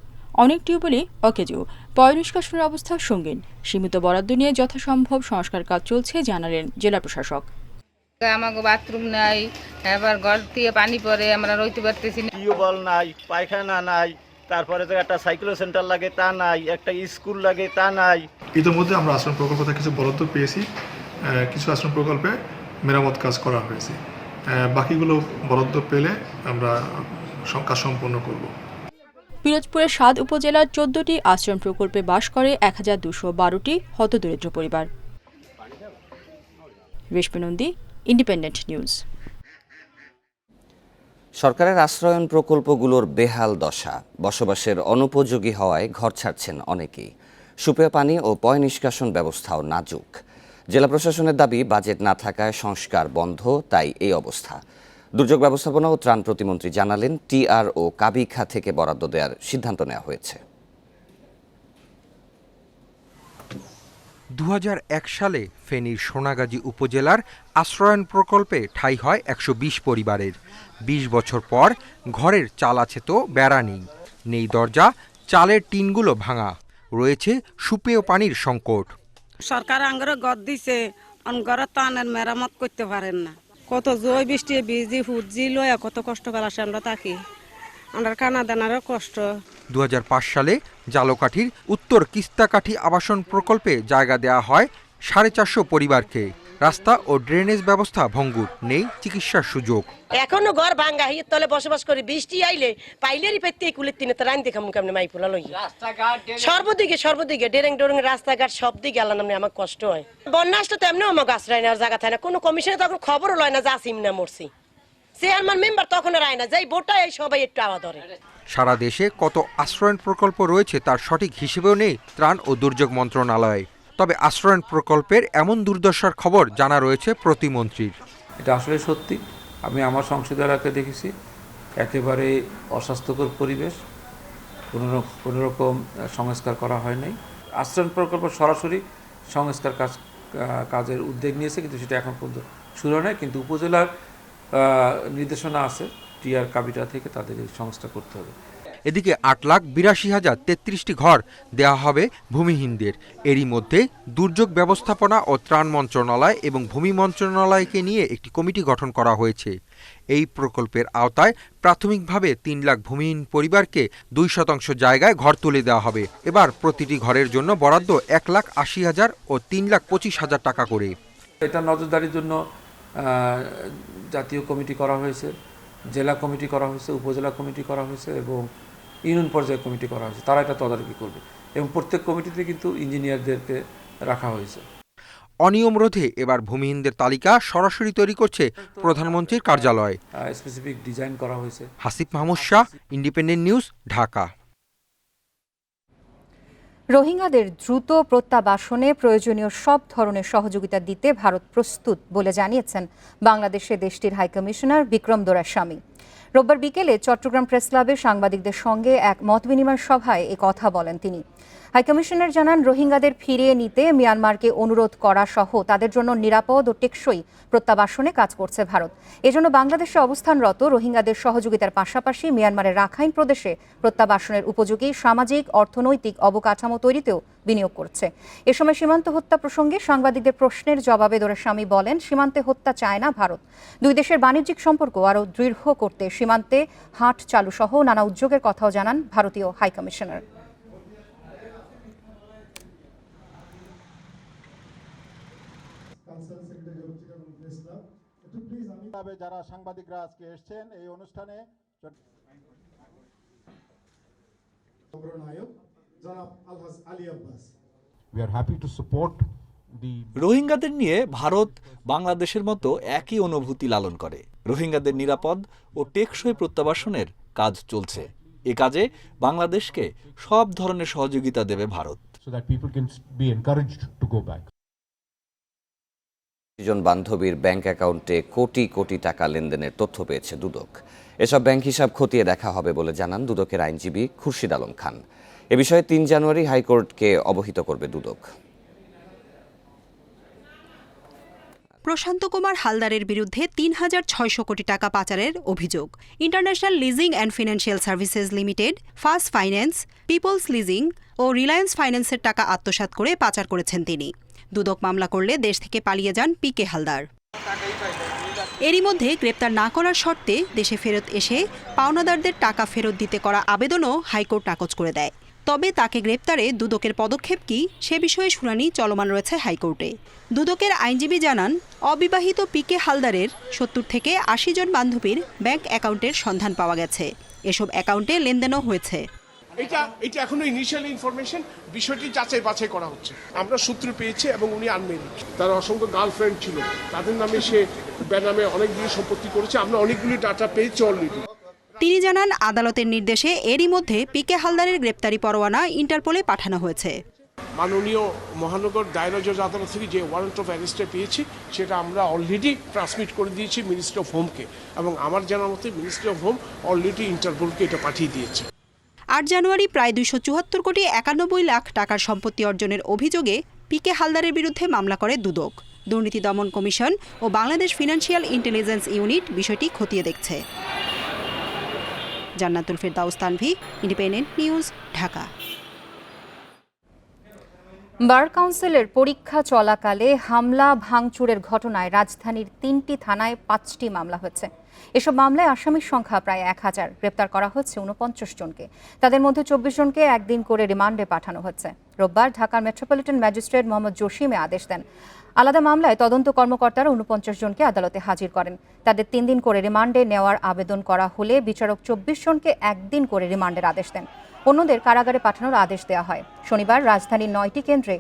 অনেক টিউবওয়েলই অকেজো, পয়ঃনিষ্কাশনের অবস্থা সঙ্গীন। সীমিত বরাদ্দ নিয়ে যথাসম্ভব সংস্কার কাজ চলছে জানালেন জেলা প্রশাসক। আমাকে বাথরুম নাই, এবার ঘর দিয়ে পানি পড়ে, আমরা রইতে পারতেছি না। টিউবওয়েল নাই, পায়খানা নাই, তারপরে তো একটা সাইকেল সেন্টার লাগে তা নাই, একটা স্কুল লাগে তা নাই। ইতিমধ্যে আমরা আশ্রম প্রকল্প থেকে কিছু বরাদ্দ পেয়েছি, কিছু আশ্রম প্রকল্পে মেরামত কাজ করা হয়েছে, বাকিগুলো বরাদ্দ পেলে আমরা কাজ সম্পন্ন করব। পিরোজপুরের 7 উপজেলার 14টি আশ্রম প্রকল্পে বাস করে 1212টি হতদরিদ্র পরিবার। রেশমি নন্দী, ইন্ডিপেন্ডেন্ট নিউজ। সরকারের আশ্রয়ন প্রকল্পগুলোর বেহাল দশা, বসবাসের অনুপযোগী হওয়ায় ঘর ছাড়ছেন অনেকেই। সুপেয় পানি ও পয়ঃনিষ্কাশন ব্যবস্থাও নাজুক। জেলা প্রশাসনের দাবি বাজেট না থাকায় সংস্কার বন্ধ, তাই এই অবস্থা। দুর্যোগ ব্যবস্থাপনা ও ত্রাণ প্রতিমন্ত্রী জানালেন টিআর ও কাবিখা থেকে বরাদ্দ দেওয়ার সিদ্ধান্ত নেওয়া হয়েছে। 2001 সালে ফেনীর সোনাগাজী উপজেলার আশ্রয়ন প্রকল্পে ঠাঁই হয় 120 পরিবারের। 20 বছর পর ঘরের চাল আছে তো বেড়া নেই, নেই দরজা, চালের টিনগুলো ভাঙা, রয়েছে সুপেয় পানির সংকট। সরকার আঙ্গরে ঘর দিছে, ঘরের তো আনের মেরামত করতে পারেন না। কত জয় বৃষ্টি বিজি ফুটজি লয়া কত কষ্ট করে আসে, আমরা থাকি, আমরা কানা দানারও কষ্ট। 2005 সালে জালকাঠির উত্তর কিস্তাকাঠি আবাসন প্রকল্পে জায়গা দেওয়া হয় 450 পরিবারকে। রাস্তা ও ড্রেনেজ ব্যবস্থা ভঙ্গুর, নেই চিকিৎসার সুযোগ। এখনো ঘর ভাঙ্গা হিয়ের তলে বসবাস করে, বৃষ্টি আইলে পাইলেরই পেতে কুলের তিনে রান দেখাম কেমনে মাই পোলা লই। সর্বদিকে ডেরেং ডোরেং রাস্তাঘাট সব দিকে আল্লাহ নামে আমার কষ্ট হয়। বন্যা আসলে তো এমনিও আমাকে আশ্রয় নেওয়ার জায়গা থাকে না, কোনো কমিশনে তখন খবরও লয় না যে আসিম না মরছি। চেয়ারম্যান মেম্বার তখন রায় না, যাই ভোটা এই সবাই একটু আওয়া ধরে। সারা দেশে কত আশ্রয়ন প্রকল্প রয়েছে তার সঠিক হিসেবেও নেই ত্রাণ ও দুর্যোগ মন্ত্রণালয়। তবে আশ্রয়ন প্রকল্পের এমন দুর্দশার খবর জানা রয়েছে প্রতিমন্ত্রীর। এটা আসলে সত্যি, আমি আমার সংসদ এলাকায় দেখেছি একেবারে অস্বাস্থ্যকর পরিবেশ, কোনো রকম সংস্কার করা হয় নাই। আশ্রয়ন প্রকল্প সরাসরি সংস্কার কাজের উদ্যোগ নিয়েছে, কিন্তু সেটা এখন পর্যন্ত শুরু হয় নাই। কিন্তু উপজেলার নির্দেশনা আছে টিআর কাবিটা থেকে তাদের এই সংস্কার করতে হবে। এদিকে 8,82,033টি ঘর দেওয়া হবে ভূমিহীনদের। এরই মধ্যে দুর্যোগ ব্যবস্থাপনা ও ত্রাণ মন্ত্রণালয় এবং ভূমি মন্ত্রণালয়কে নিয়ে একটি কমিটি গঠন করা হয়েছে। এই প্রকল্পের আওতায় প্রাথমিকভাবে 3 লাখ ভূমিহীন পরিবারকে 2% জায়গায় ঘর তুলে দেওয়া হবে। এবার প্রতিটি ঘরের জন্য বরাদ্দ 1,80,000 ও 3,25,000 টাকা করে। এটা নজরদারির জন্য জাতীয় কমিটি করা হয়েছে, জেলা কমিটি করা হয়েছে, উপজেলা কমিটি করা হয়েছে এবং ইউনিয়ন পর্যায়ে কমিটি করা হয়েছে। তারা এটা তদারকি করবে এবং প্রত্যেক কমিটিতে কিন্তু ইঞ্জিনিয়ারদেরকে রাখা হয়েছে। অনিয়ম রোধে এবার ভূমিহীনদের তালিকা সরাসরি তৈরি করছে প্রধানমন্ত্রীর কার্যালয়। স্পেসিফিক ডিজাইন করা হয়েছে। Hasib Mahmud Shah, independent news, Dhaka. রোহিঙ্গাদের দ্রুত প্রত্যাবাসনে প্রয়োজনীয় সব ধরনের সহযোগিতা দিতে ভারত প্রস্তুত বলে জানিয়েছেন বাংলাদেশে দেশটির হাইকমিশনার বিক্রম দোরাস্বামী। রোববার বিকেলে চট্টগ্রাম প্রেস ক্লাবে সাংবাদিকদের সঙ্গে এক মতবিনিময় সভায় এ কথা বলেন তিনি। হাইকমিশনার জানান, রোহিঙ্গাদের ফিরিয়ে নিতে মিয়ানমারকে অনুরোধ করা সহ তাদের জন্য নিরাপদ ও টেকসই প্রত্যাবাসনে কাজ করছে ভারত। এজন্য বাংলাদেশে অবস্থানরত রোহিঙ্গাদের সহযোগিতার পাশাপাশি মিয়ানমারের রাখাইন প্রদেশে প্রত্যাবাসনের উপযোগী সামাজিক অর্থনৈতিক অবকাঠামো তৈরিতেও বিনিয়োগ করছে। এ সময় সীমান্ত হত্যা প্রসঙ্গে সাংবাদিকদের প্রশ্নের জবাবে দোরাস্বামী বলেন, সীমান্তে হত্যা চায় না ভারত। দুই দেশের বাণিজ্যিক সম্পর্ক আরও দৃঢ় করতে সীমান্তে হাট চালু সহ নানা উদ্যোগের কথাও জানান ভারতীয় হাইকমিশনার। যারা সাংবাদিকরা আজকে এসেছেন এই অনুষ্ঠানে রোহিঙ্গাদের নিয়ে ভারত বাংলাদেশের মতো একই অনুভূতি লালন করে। রোহিঙ্গাদের নিরাপদ ও টেকসই প্রত্যাবাসনের কাজ চলছে। এ কাজে বাংলাদেশকে সব ধরনের সহযোগিতা দেবে ভারত। জন বান্ধবীর ব্যাংক অ্যাকাউন্টে কোটি কোটি টাকা লেনদেনের তথ্য পেয়েছে দুদক। এসব ব্যাংক হিসাব খতিয়ে দেখা হবে বলে জানান দুদকের আইনজীবী খুরশিদ আলম খান। এ বিষয়ে ৩ জানুয়ারি হাইকোর্টকে অবহিত করবে দুদক। প্রশান্ত কুমার হালদারের বিরুদ্ধে ৩,৬০০ কোটি টাকা পাচারের অভিযোগ। International leasing and financial services limited, first finance, people's leasing ও রিলায়েন্স ফাইন্যান্সের টাকা আত্মসাৎ করে পাচার করেছেন তিনি। দুদক মামলা করলে দেশ থেকে পালিয়ে যান পিকে হালদার। এরই মধ্যে গ্রেপ্তার না করার শর্তে দেশে ফেরত এসে পাওনাদারদের টাকা ফেরত দিতে করা আবেদনও হাইকোর্ট নাকচ করে দেয়। তবে তাকে গ্রেপ্তারে দুদকের পদক্ষেপ কি সে বিষয়ে শুনানি চলমান রয়েছে হাইকোর্টে। দুদকের আইনজীবী জানান, অবিবাহিত পিকে হালদারের ৭০ থেকে ৮০ জন বান্ধবীর ব্যাংক অ্যাকাউন্টের সন্ধান পাওয়া গেছে। এসব অ্যাকাউন্টে লেনদেনও হয়েছে। এটা এখনো ইনিশিয়াল ইনফরমেশন, বিষয়টি যাচাই বাছাই করা হচ্ছে। আমরা সূত্র পেয়েছি এবং উনি আনমেরিড, তার অসংখ্য গার্লফ্রেন্ড ছিল, তাদের নামে সে বেনামে অনেকগুলি সম্পত্তি করেছে। আমরা অনেকগুলি ডাটা পেয়েছি অলরেডি। তিনি জানান, আদালতের নির্দেশে এরই মধ্যে পিকে হালদারের গ্রেপ্তারি পরোয়ানা ইন্টারপোলে পাঠানো হয়েছে। মাননীয় মহানগর দায়রা জজ আদালত থেকে যে ওয়ারেন্ট অফ অ্যারেস্টে পেয়েছি সেটা আমরা অলরেডি ট্রান্সমিট করে দিয়েছি মিনিস্ট্রি অফ হোমকে, এবং আমার জানার মতে মিনিস্ট্রি অফ হোম অলরেডি ইন্টারপোলকে এটা পাঠিয়ে দিয়েছে। ৮ জানুয়ারি প্রায় ২৭৪ কোটি ৯১ লাখ টাকার সম্পত্তি অর্জনের অভিযোগে পিকে হালদারের বিরুদ্ধে মামলা করে দুদক। দুর্নীতি দমন কমিশন ও বাংলাদেশ ফিনান্সিয়াল ইন্টেলিজেন্স ইউনিট বিষয়টি খতিয়ে দেখছে। জান্নাতুল ফেরদাউস তানভি, ইন্ডিপেন্ডেন্ট নিউজ, ঢাকা। বার কাউন্সিলের পরীক্ষা চলাকালে হামলা ভাঙচুরের ঘটনায় রাজধানীর ৩টি থানায় ৫টি মামলা হয়েছে। এসব মামলায় আসামির সংখ্যা প্রায় ১,০০০। গ্রেপ্তার করা হচ্ছে ৪৯ জনকে। তাদের মধ্যে ২৪ জনকে একদিন করে রিমান্ডে পাঠানো হচ্ছে। রোববার ঢাকার মেট্রোপলিটন ম্যাজিস্ট্রেট মোহাম্মদ জসিমে আদেশ দেন। আলাদা মামলায় তদন্ত কর্মকর্তারা ৪৯ জনকে আদালতে হাজির করেন। তাদের ৩ দিন করে রিমান্ডে নেওয়ার আবেদন করা হলে বিচারক ২৪ জনকে একদিন করে রিমান্ডের আদেশ দেন। অন্যদের কারাগারে পাঠানোর আদেশ দেওয়া হয়। শনিবার রাজধানীর ৯টি কেন্দ্রে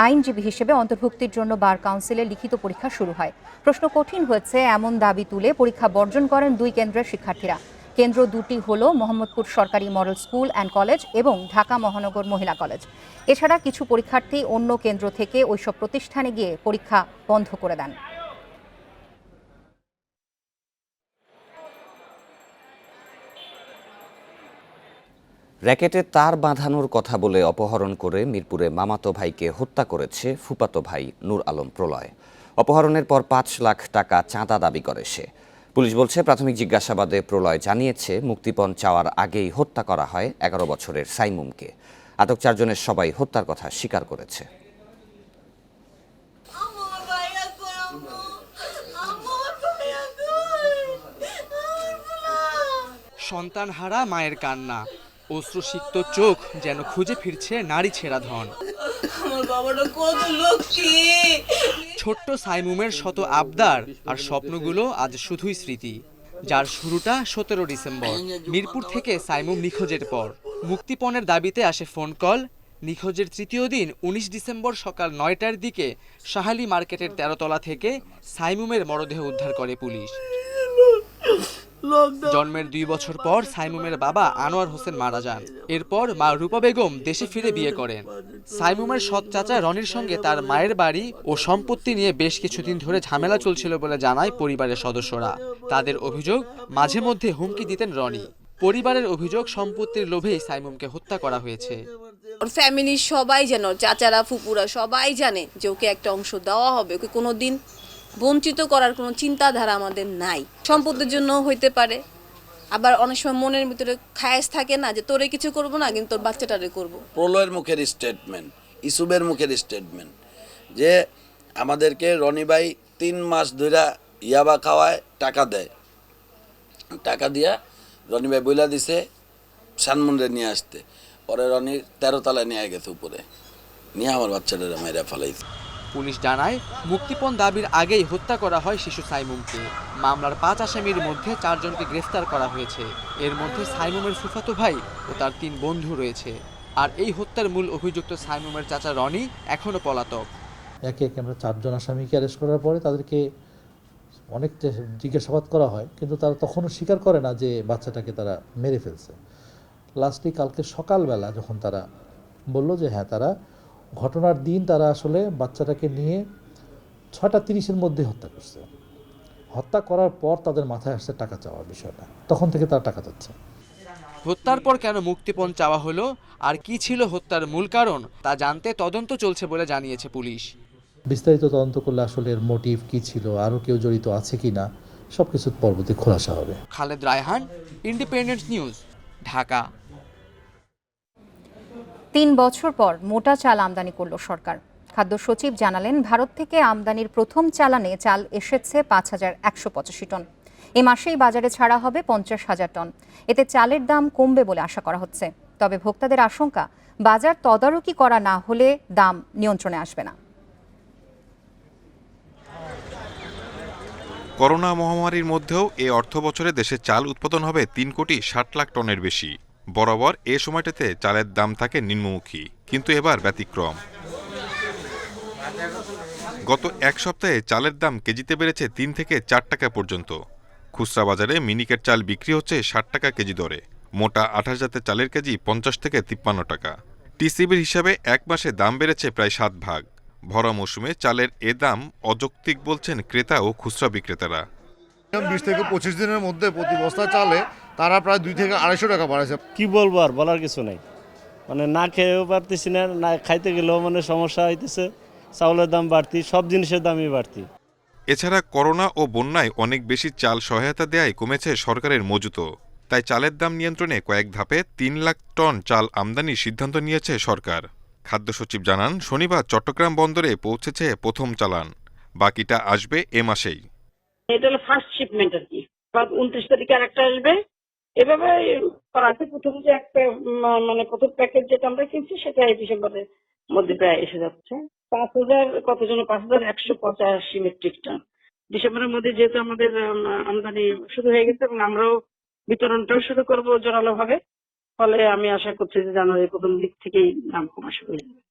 আইনজীবী হিসেবে অন্তর্ভুক্তির জন্য বার কাউন্সিলের লিখিত পরীক্ষা শুরু হয়। প্রশ্ন কঠিন হয়েছে এমন দাবি তুলে পরীক্ষা বর্জন করেন ২ কেন্দ্রের শিক্ষার্থীরা। কেন্দ্র দুটি হল মোহাম্মদপুর সরকারি মডেল স্কুল অ্যান্ড কলেজ এবং ঢাকা মহানগর মহিলা কলেজ। এছাড়া কিছু পরীক্ষার্থী অন্য কেন্দ্র থেকে ওইসব প্রতিষ্ঠানে গিয়ে পরীক্ষা বন্ধ করে দেন। র্যাকেটে তার বাঁধানোর কথা বলে অপহরণ করে মিরপুরে মামাতো ভাইকে হত্যা করেছে ফুফাতো ভাই নূর আলম প্রলয়। অপহরণের পর ৫ লাখ টাকা চাঁদা দাবি করে সে। পুলিশ বলছে, প্রাথমিক জিজ্ঞাসাবাদে প্রলয় জানিয়েছে মুক্তিপণ চাওয়ার আগেই হত্যা করা হয় ১১ বছরের সাইমুমকে। আটক ৪ জনের সবাই হত্যার কথা স্বীকার করেছে। সন্তান হারা মায়ের কান্না, অশ্রুসিক্ত চোখ যেন খুঁজে ফিরছে নারী ছেঁড়া ধন। ছোট্ট সাইমুমের শত আবদার আর স্বপ্নগুলো আজ শুধুই স্মৃতি, যার শুরুটা ১৭ ডিসেম্বর মিরপুর থেকে সাইমুম নিখোঁজের পর। মুক্তিপণের দাবিতে আসে ফোন কল। নিখোঁজের তৃতীয় দিন ১৯ ডিসেম্বর সকাল ৯টার দিকে শাহালি মার্কেটের ১৩ তলা থেকে সাইমুমের মরদেহ উদ্ধার করে পুলিশ। জন্মের 2 বছর পর সাইমুমের বাবা আনোয়ার হোসেন মারা যান। এরপর মা রূপা বেগম দেশে ফিরে বিয়ে করেন। সাইমুমের সৎ চাচা রনির সঙ্গে তার মায়ের বাড়ি ও সম্পত্তি নিয়ে বেশ কিছুদিন ধরে ঝামেলা চলছিল বলে জানায় পরিবারের সদস্যরা। তাদের অভিযোগ, মাঝে মধ্যে হুমকি দিতেন রনি। পরিবারের অভিযোগ, সম্পত্তির লোভেই সাইমুমকে হত্যা করা হয়েছে। ওর ফ্যামিলির সবাই জানে, চাচারা ফুপুরা সবাই জানে যে ওকে একটা অংশ দেওয়া হবে। ওকে কোনোদিন বঞ্চিত করার কোনো চিন্তাধারা আমাদের নাই। সম্পত্তির জন্য হইতে পারে, আবার অনেক সময় মনের ভিতরে খায়েশ থাকে না যে তোরে কিছু করবো না, কিন্তু তোর বাচ্চাটারে করবো। প্রলয়ের মুখের স্টেটমেন্ট, ইসুবের মুখের স্টেটমেন্ট যে আমাদেরকে রনি ভাই 3 মাস ধরে ইয়াবা খাওয়ায়, টাকা দেয়, টাকা দিয়া রনি ভাই বইলা দিছে সানমুন্ডে নিয়ে আসতে। পরে রনির 13 তলায় নিয়ে গেছে, উপরে নিয়ে আমার বাচ্চাটারে মেরে ফেলাইছে। পুলিশ জানায়, মুক্তিপণ দাবির আগেই হত্যা করা হয় শিশু সাইমুমকে। মামলার 5 আসামির মধ্যে 4 জনকে গ্রেফতার করা হয়েছে। এর মধ্যে সাইমুমের ফুফাতো ভাই ও তার 3 বন্ধু রয়েছে। আর এই হত্যার মূল অভিযুক্ত সাইমুমের চাচা রনি এখনও পলাতক। একে একে আমরা 4 জন আসামিকে অ্যারেস্ট করার পরে তাদেরকে অনেক জিজ্ঞাসাবাদ করা হয়, কিন্তু তারা তখনও স্বীকার করে না যে বাচ্চাটাকে তারা মেরে ফেলছে। লাস্টলি কালকে সকালবেলা যখন তারা বলল যে হ্যাঁ, তারা ঘটনার দিন তারা আসলে বাচ্চাটাকে নিয়ে 6:30-এর মধ্যে হত্যা করছে। হত্যা করার পর তাদের মাথায় আসছে টাকা চাওয়ার বিষয়টা, তখন থেকে তারা টাকা চাচ্ছে। হত্যার পর কেন মুক্তিপণ চাওয়া হলো আর কি ছিল হত্যার মূল কারণ তা জানতে তদন্ত চলছে বলে জানিয়েছে পুলিশ। বিস্তারিত তদন্ত করলে আসলে এর মোটিভ কী ছিল, আরও কেউ জড়িত আছে কি না, সব কিছু পরবর্তী খোলাসা হবে। Khaled Raihan, independent news, Dhaka. 3 বছর পর মোটা চাল আমদানি করল সরকার। খাদ্য সচিব জানালেন, ভারত থেকে আমদানির প্রথম চালানে চাল এসেছে 5185 টন। এ মাসেই বাজারে ছাড়া হবে 50,000 টন। এতে চালের দাম কমবে বলে আশা করা হচ্ছে। তবে ভোক্তাদের আশঙ্কা, বাজার তদারকি করা না হলে দাম নিয়ন্ত্রণে আসবে না। করোনা মহামারীর মধ্যেও এ অর্থবছরে দেশে চাল উৎপাদন হবে 3,60,00,000 টনের বেশি। বরাবর এ সময়টাতে চালের দাম থাকে নিম্নমুখী, কিন্তু এবার ব্যতিক্রম। গত 1 সপ্তাহে চালের দাম কেজিতে বেড়েছে 3 থেকে 4 টাকা পর্যন্ত। খুচরা বাজারে মিনিকেট চাল বিক্রি হচ্ছে 60 টাকা কেজি দরে। মোটা 28 জাতের চালের কেজি 50 থেকে 53 টাকা। টিসিবির হিসাবে 1 মাসে দাম বেড়েছে প্রায় 7 ভাগ। ভরা মৌসুমে চালের এ দাম অযৌক্তিক বলছেন ক্রেতা ও খুচরা বিক্রেতারা। 20 থেকে 25 দিনের মধ্যে প্রতি বস্তা চালে তারা প্রায় 2 থেকে 250 টাকা বাড়াইছে। কি বলবো, আর বলার কিছু নাই। মানে না খেয়েও পারতেছি না, না খাইতে গেলেও মানে সমস্যা হইতেছে। চাউলের দাম বাড়তি, সব জিনিসের দামই বাড়তি। এছাড়া করোনা ও বন্যায় অনেক বেশি চাল সহায়তা দেয়ায় কমেছে সরকারের মজুতও। তাই চালের দাম নিয়ন্ত্রণে কয়েক ধাপে 3 লাখ টন চাল আমদানির সিদ্ধান্ত নিয়েছে সরকার। খাদ্য সচিব জানান, শনিবার চট্টগ্রাম বন্দরে পৌঁছেছে প্রথম চালান, বাকিটা আসবে এ মাসেই। এটা হলো ফার্স্ট শিপমেন্ট আর কি। 29 তারিখে আরেকটা আসবে। এভাবে প্রথম যে একটা মানে প্রথম প্যাকেজ যেটা আমরা কিনছি সেটা এই ডিসেম্বরের মধ্যে প্রায় এসে যাচ্ছে। 5,000 কতজন 5,185 মেট্রিক টন ডিসেম্বরের মধ্যে, যেহেতু আমাদের আমদানি শুরু হয়ে গেছে এবং আমরাও বিতরণটাও শুরু করবো জোরালো ভাবে। ফলে আমি আশা করছি যে জানুয়ারির প্রথম দিক থেকেই দাম কমা শুরু হয়ে যাবে।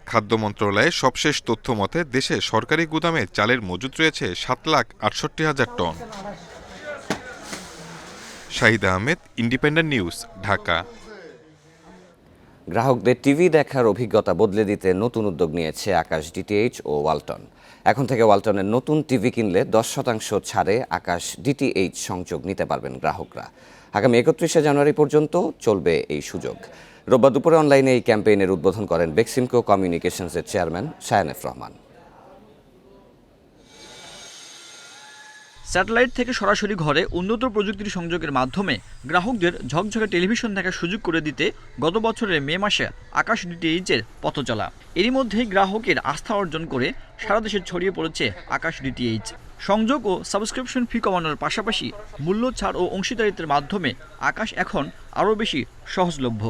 খাদ্য মন্ত্রণালয়ের সবশেষ তথ্য মতে দেশে সরকারি গুদামে চালের মজুত রয়েছে 7,68,000 ton. Shahid Ahmed, independent news, Dhaka. গ্রাহকদের টিভি দেখার অভিজ্ঞতা বদলে দিতে নতুন উদ্যোগ নিয়েছে আকাশ ডিটিএইচ ও ওয়ালটন। এখন থেকে ওয়ালটনের নতুন টিভি কিনলে 10% ছাড়ে আকাশ ডিটিএইচ সংযোগ নিতে পারবেন গ্রাহকরা। আগামী 31শে জানুয়ারি পর্যন্ত চলবে এই সুযোগ। রোববার দুপুরে অনলাইনে এই ক্যাম্পেইনের উদ্বোধন করেন বেক্সিমকো কমিউনিকেশনসের চেয়ারম্যান শায়ানেফ রহমান। স্যাটেলাইট থেকে সরাসরি ঘরে উন্নত প্রযুক্তির সংযোগের মাধ্যমে গ্রাহকদের ঝকঝকে টেলিভিশন দেখার সুযোগ করে দিতে গত বছরের মে মাসে আকাশ ডিটিএইচের পথ চলা। এরই মধ্যেই গ্রাহকের আস্থা অর্জন করে সারা দেশে ছড়িয়ে পড়েছে আকাশ ডিটিএইচ। সংযোগ ও সাবস্ক্রিপশন ফি কমানোর পাশাপাশি মূল্য ছাড় ও অংশীদারিত্বের মাধ্যমে আকাশ এখন আরও বেশি সহজলভ্য।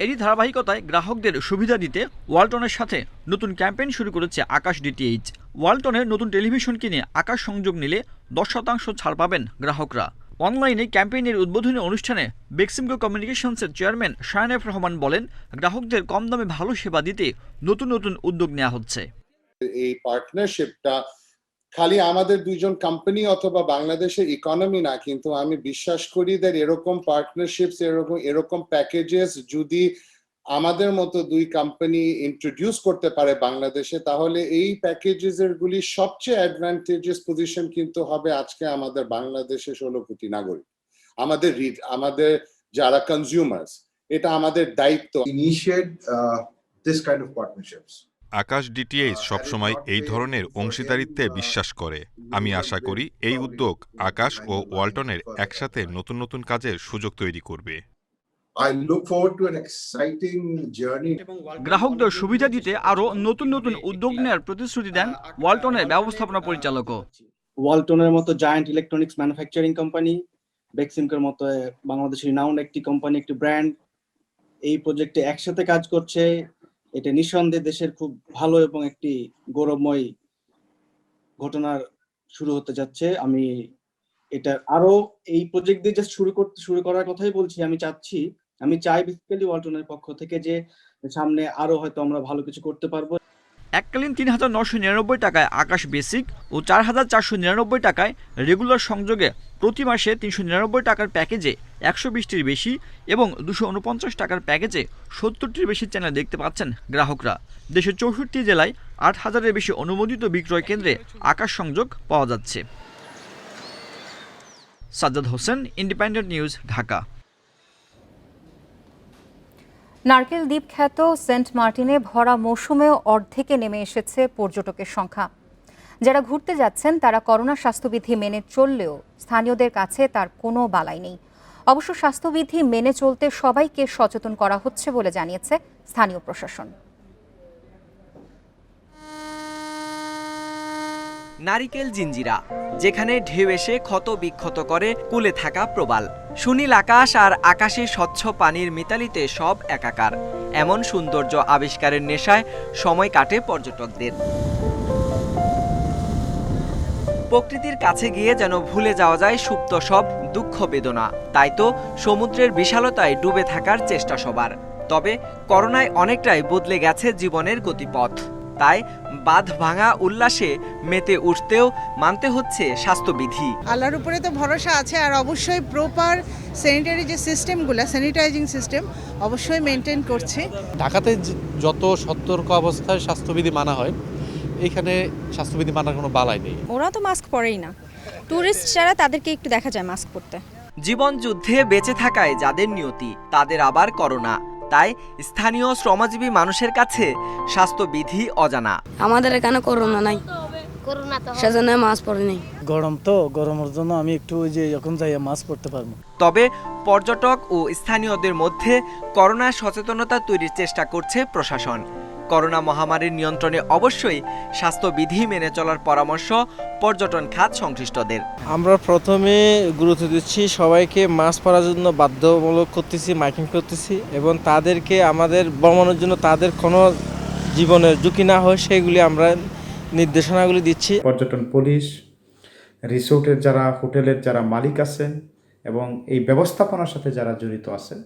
এরই ধারাবাহিকতায় গ্রাহকদের সুবিধা দিতে ওয়ালটনের সাথে নতুন ক্যাম্পেইন শুরু করেছে আকাশ ডিটিএইচ। ওয়ালটনের নতুন টেলিভিশন কিনে আকাশ সংযোগ নিলে 10% ছাড় পাবেন গ্রাহকরা। অনলাইনে ক্যাম্পেইনের উদ্বোধনী অনুষ্ঠানে বেক্সিমকো কমিউনিকেশনসের চেয়ারম্যান শায়ানেফ রহমান বলেন, গ্রাহকদের কম দামে ভালো সেবা দিতে নতুন নতুন উদ্যোগ নেওয়া হচ্ছে। এই পার্টনারশিপটা খালি আমাদের দুইজন কোম্পানি অথবা বাংলাদেশের ইকোনমি না, কিন্তু আমি বিশ্বাস করি যে এরকম পার্টনারশিপস, এরকম প্যাকেজেস যদি আমাদের মতো দুই কোম্পানি ইন্ট্রোডিউস করতে পারে বাংলাদেশে, তাহলে এই প্যাকেজেস এর গুলি সবচেয়ে অ্যাডভান্টেজিয়াস পজিশন কিন্তু হবে আজকে আমাদের বাংলাদেশের 16 কোটি নাগরিক, আমাদের যারা কনজিউমার্স। এটা আমাদের দায়িত্ব। Initiate this kind of partnerships. Akash DTH সবসময় এই ধরনের অংশীদারিত্বে বিশ্বাস করে। আমি আশা করি এই উদ্যোগ আকাশ ও ওয়ালটনের একসাথে নতুন নতুন কাজের সুযোগ তৈরি করবে। I look forward to an exciting journey. গ্রাহকদের সুবিধা দিতে আরও নতুন নতুন উদ্যোগ নেওয়ার প্রতিশ্রুতি দেন ওয়ালটনের ব্যবস্থাপনা পরিচালকও। ওয়ালটনের মতো জায়ান্ট ইলেকট্রনিক্স ম্যানুফ্যাকচারিং কোম্পানি, বেক্সিমকোর মতো বাংলাদেশের রিনাউন্ড একটি কোম্পানি, একটি ব্র্যান্ড এই প্রজেক্টে একসাথে কাজ করছে। এটা নিঃসন্দেহে দেশের খুব ভালো এবং একটি গৌরবময় ঘটনার শুরু হতে যাচ্ছে। আমি এটা আরো এই প্রজেক্ট দিয়ে জাস্ট শুরু করার কথাই বলছি। আমি চাই বেসিক্যালি ওয়ালটনের পক্ষ থেকে যে সামনে আরো হয়তো আমরা ভালো কিছু করতে পারবো। এককালীন ৩,৯৯৯ টাকায় আকাশ বেসিক ও ৪,৪৯৯ টাকায় রেগুলার সংযোগে প্রতি মাসে ৩৯৯ টাকার প্যাকেজে ১২০টির বেশি এবং ২৪৯ টাকার প্যাকেজে ৭০টির বেশি চ্যানেল দেখতে পাচ্ছেন গ্রাহকরা। দেশের ৬৪ জেলায় ৮,০০০-এর বেশি অনুমোদিত বিক্রয় কেন্দ্রে আকাশ সংযোগ পাওয়া যাচ্ছে। Sajjad Hossain, independent news, Dhaka. নারকেল দ্বীপ খ্যাত সেন্ট মার্টিনে ভরা মৌসুমেও অর্ধেকে নেমে এসেছে পর্যটকের সংখ্যা। যারা ঘুরতে যাচ্ছেন তারা করোনা স্বাস্থ্যবিধি মেনে চললেও স্থানীয়দের কাছে তার কোনো বালাই নেই। অবশ্য স্বাস্থ্যবিধি মেনে চলতে সবাইকে সচেতন করা হচ্ছে বলে জানিয়েছে স্থানীয় প্রশাসন। নারিকেল জিঞ্জিরা, যেখানে ঢেউ এসে ক্ষত বিক্ষত করে কূলে থাকা প্রবাল। সুনীল আকাশ আর আকাশে স্বচ্ছ পানির মিতালিতে সব একাকার। এমন সৌন্দর্য আবিষ্কারের নেশায় সময় কাটে পর্যটকদের। প্রকৃতির কাছে গিয়ে যেন ভুলে যাওয়া যায় সুপ্ত সব দুঃখ বেদনা। তাই তো সমুদ্রের বিশালতায় ডুবে থাকার চেষ্টা সবার। তবে করোনায় অনেকটাই বদলে গেছে জীবনের গতিপথ। তাই বাঁধ ভাঙা উল্লাসে মেতে উঠতেও মানতে হচ্ছে স্বাস্থ্যবিধি। আল্লাহর উপরে তো ভরসা আছে, আর অবশ্যই প্রপার স্যানিটারি যে সিস্টেমগুলো, স্যানিটাইজিং সিস্টেম অবশ্যই মেনটেন করছে। ঢাকাতে যত সতর্ক অবস্থায় স্বাস্থ্যবিধি মানা হয়, এখানে স্বাস্থ্যবিধি মানার কোনো বালাই নেই। ওরা তো মাস্ক পরেই না, টুরিস্ট যারা তাদেরকে একটু দেখা যায় মাস্ক পরতে। জীবন যুদ্ধে বেঁচে থাকায় যাদের নিয়তি, তাদের আবার করোনা। তাই স্থানীয় শ্রমজীবী মানুষের কাছে স্বাস্থ্যবিধি অজানা। আমাদের এখানে করোনা নাই, সেজন্য মাস্ক পরে নেই। গরম তো, গরমের জন্য আমি একটু ওই যে যখন যাই মাস্ক পরতে পারবো। তবে পর্যটক ও স্থানীয়দের মধ্যে করোনা সচেতনতা তৈরির চেষ্টা করছে প্রশাসন। করোনা মহামারীর নিয়ন্ত্রণে অবশ্যই স্বাস্থ্যবিধি মেনে চলার পরামর্শ পর্যটন খাত সংশ্লিষ্টদের। আমরা প্রথমে গুরুত্ব দিচ্ছি, সবাইকে মাস্ক পরার জন্য বাধ্যতামূলক করতেছি, মাইকিং করতেছি এবং তাদেরকে আমাদের ভ্রমণের জন্য তাদের কোনো জীবনের ঝুঁকি না হয় সেগুলি আমরা নির্দেশনাগুলি দিচ্ছি। পর্যটন পুলিশ, রিসোর্টের যারা, হোটেলের যারা মালিক আছেন এবং এই ব্যবস্থাপনার সাথে যারা জড়িত আছেন,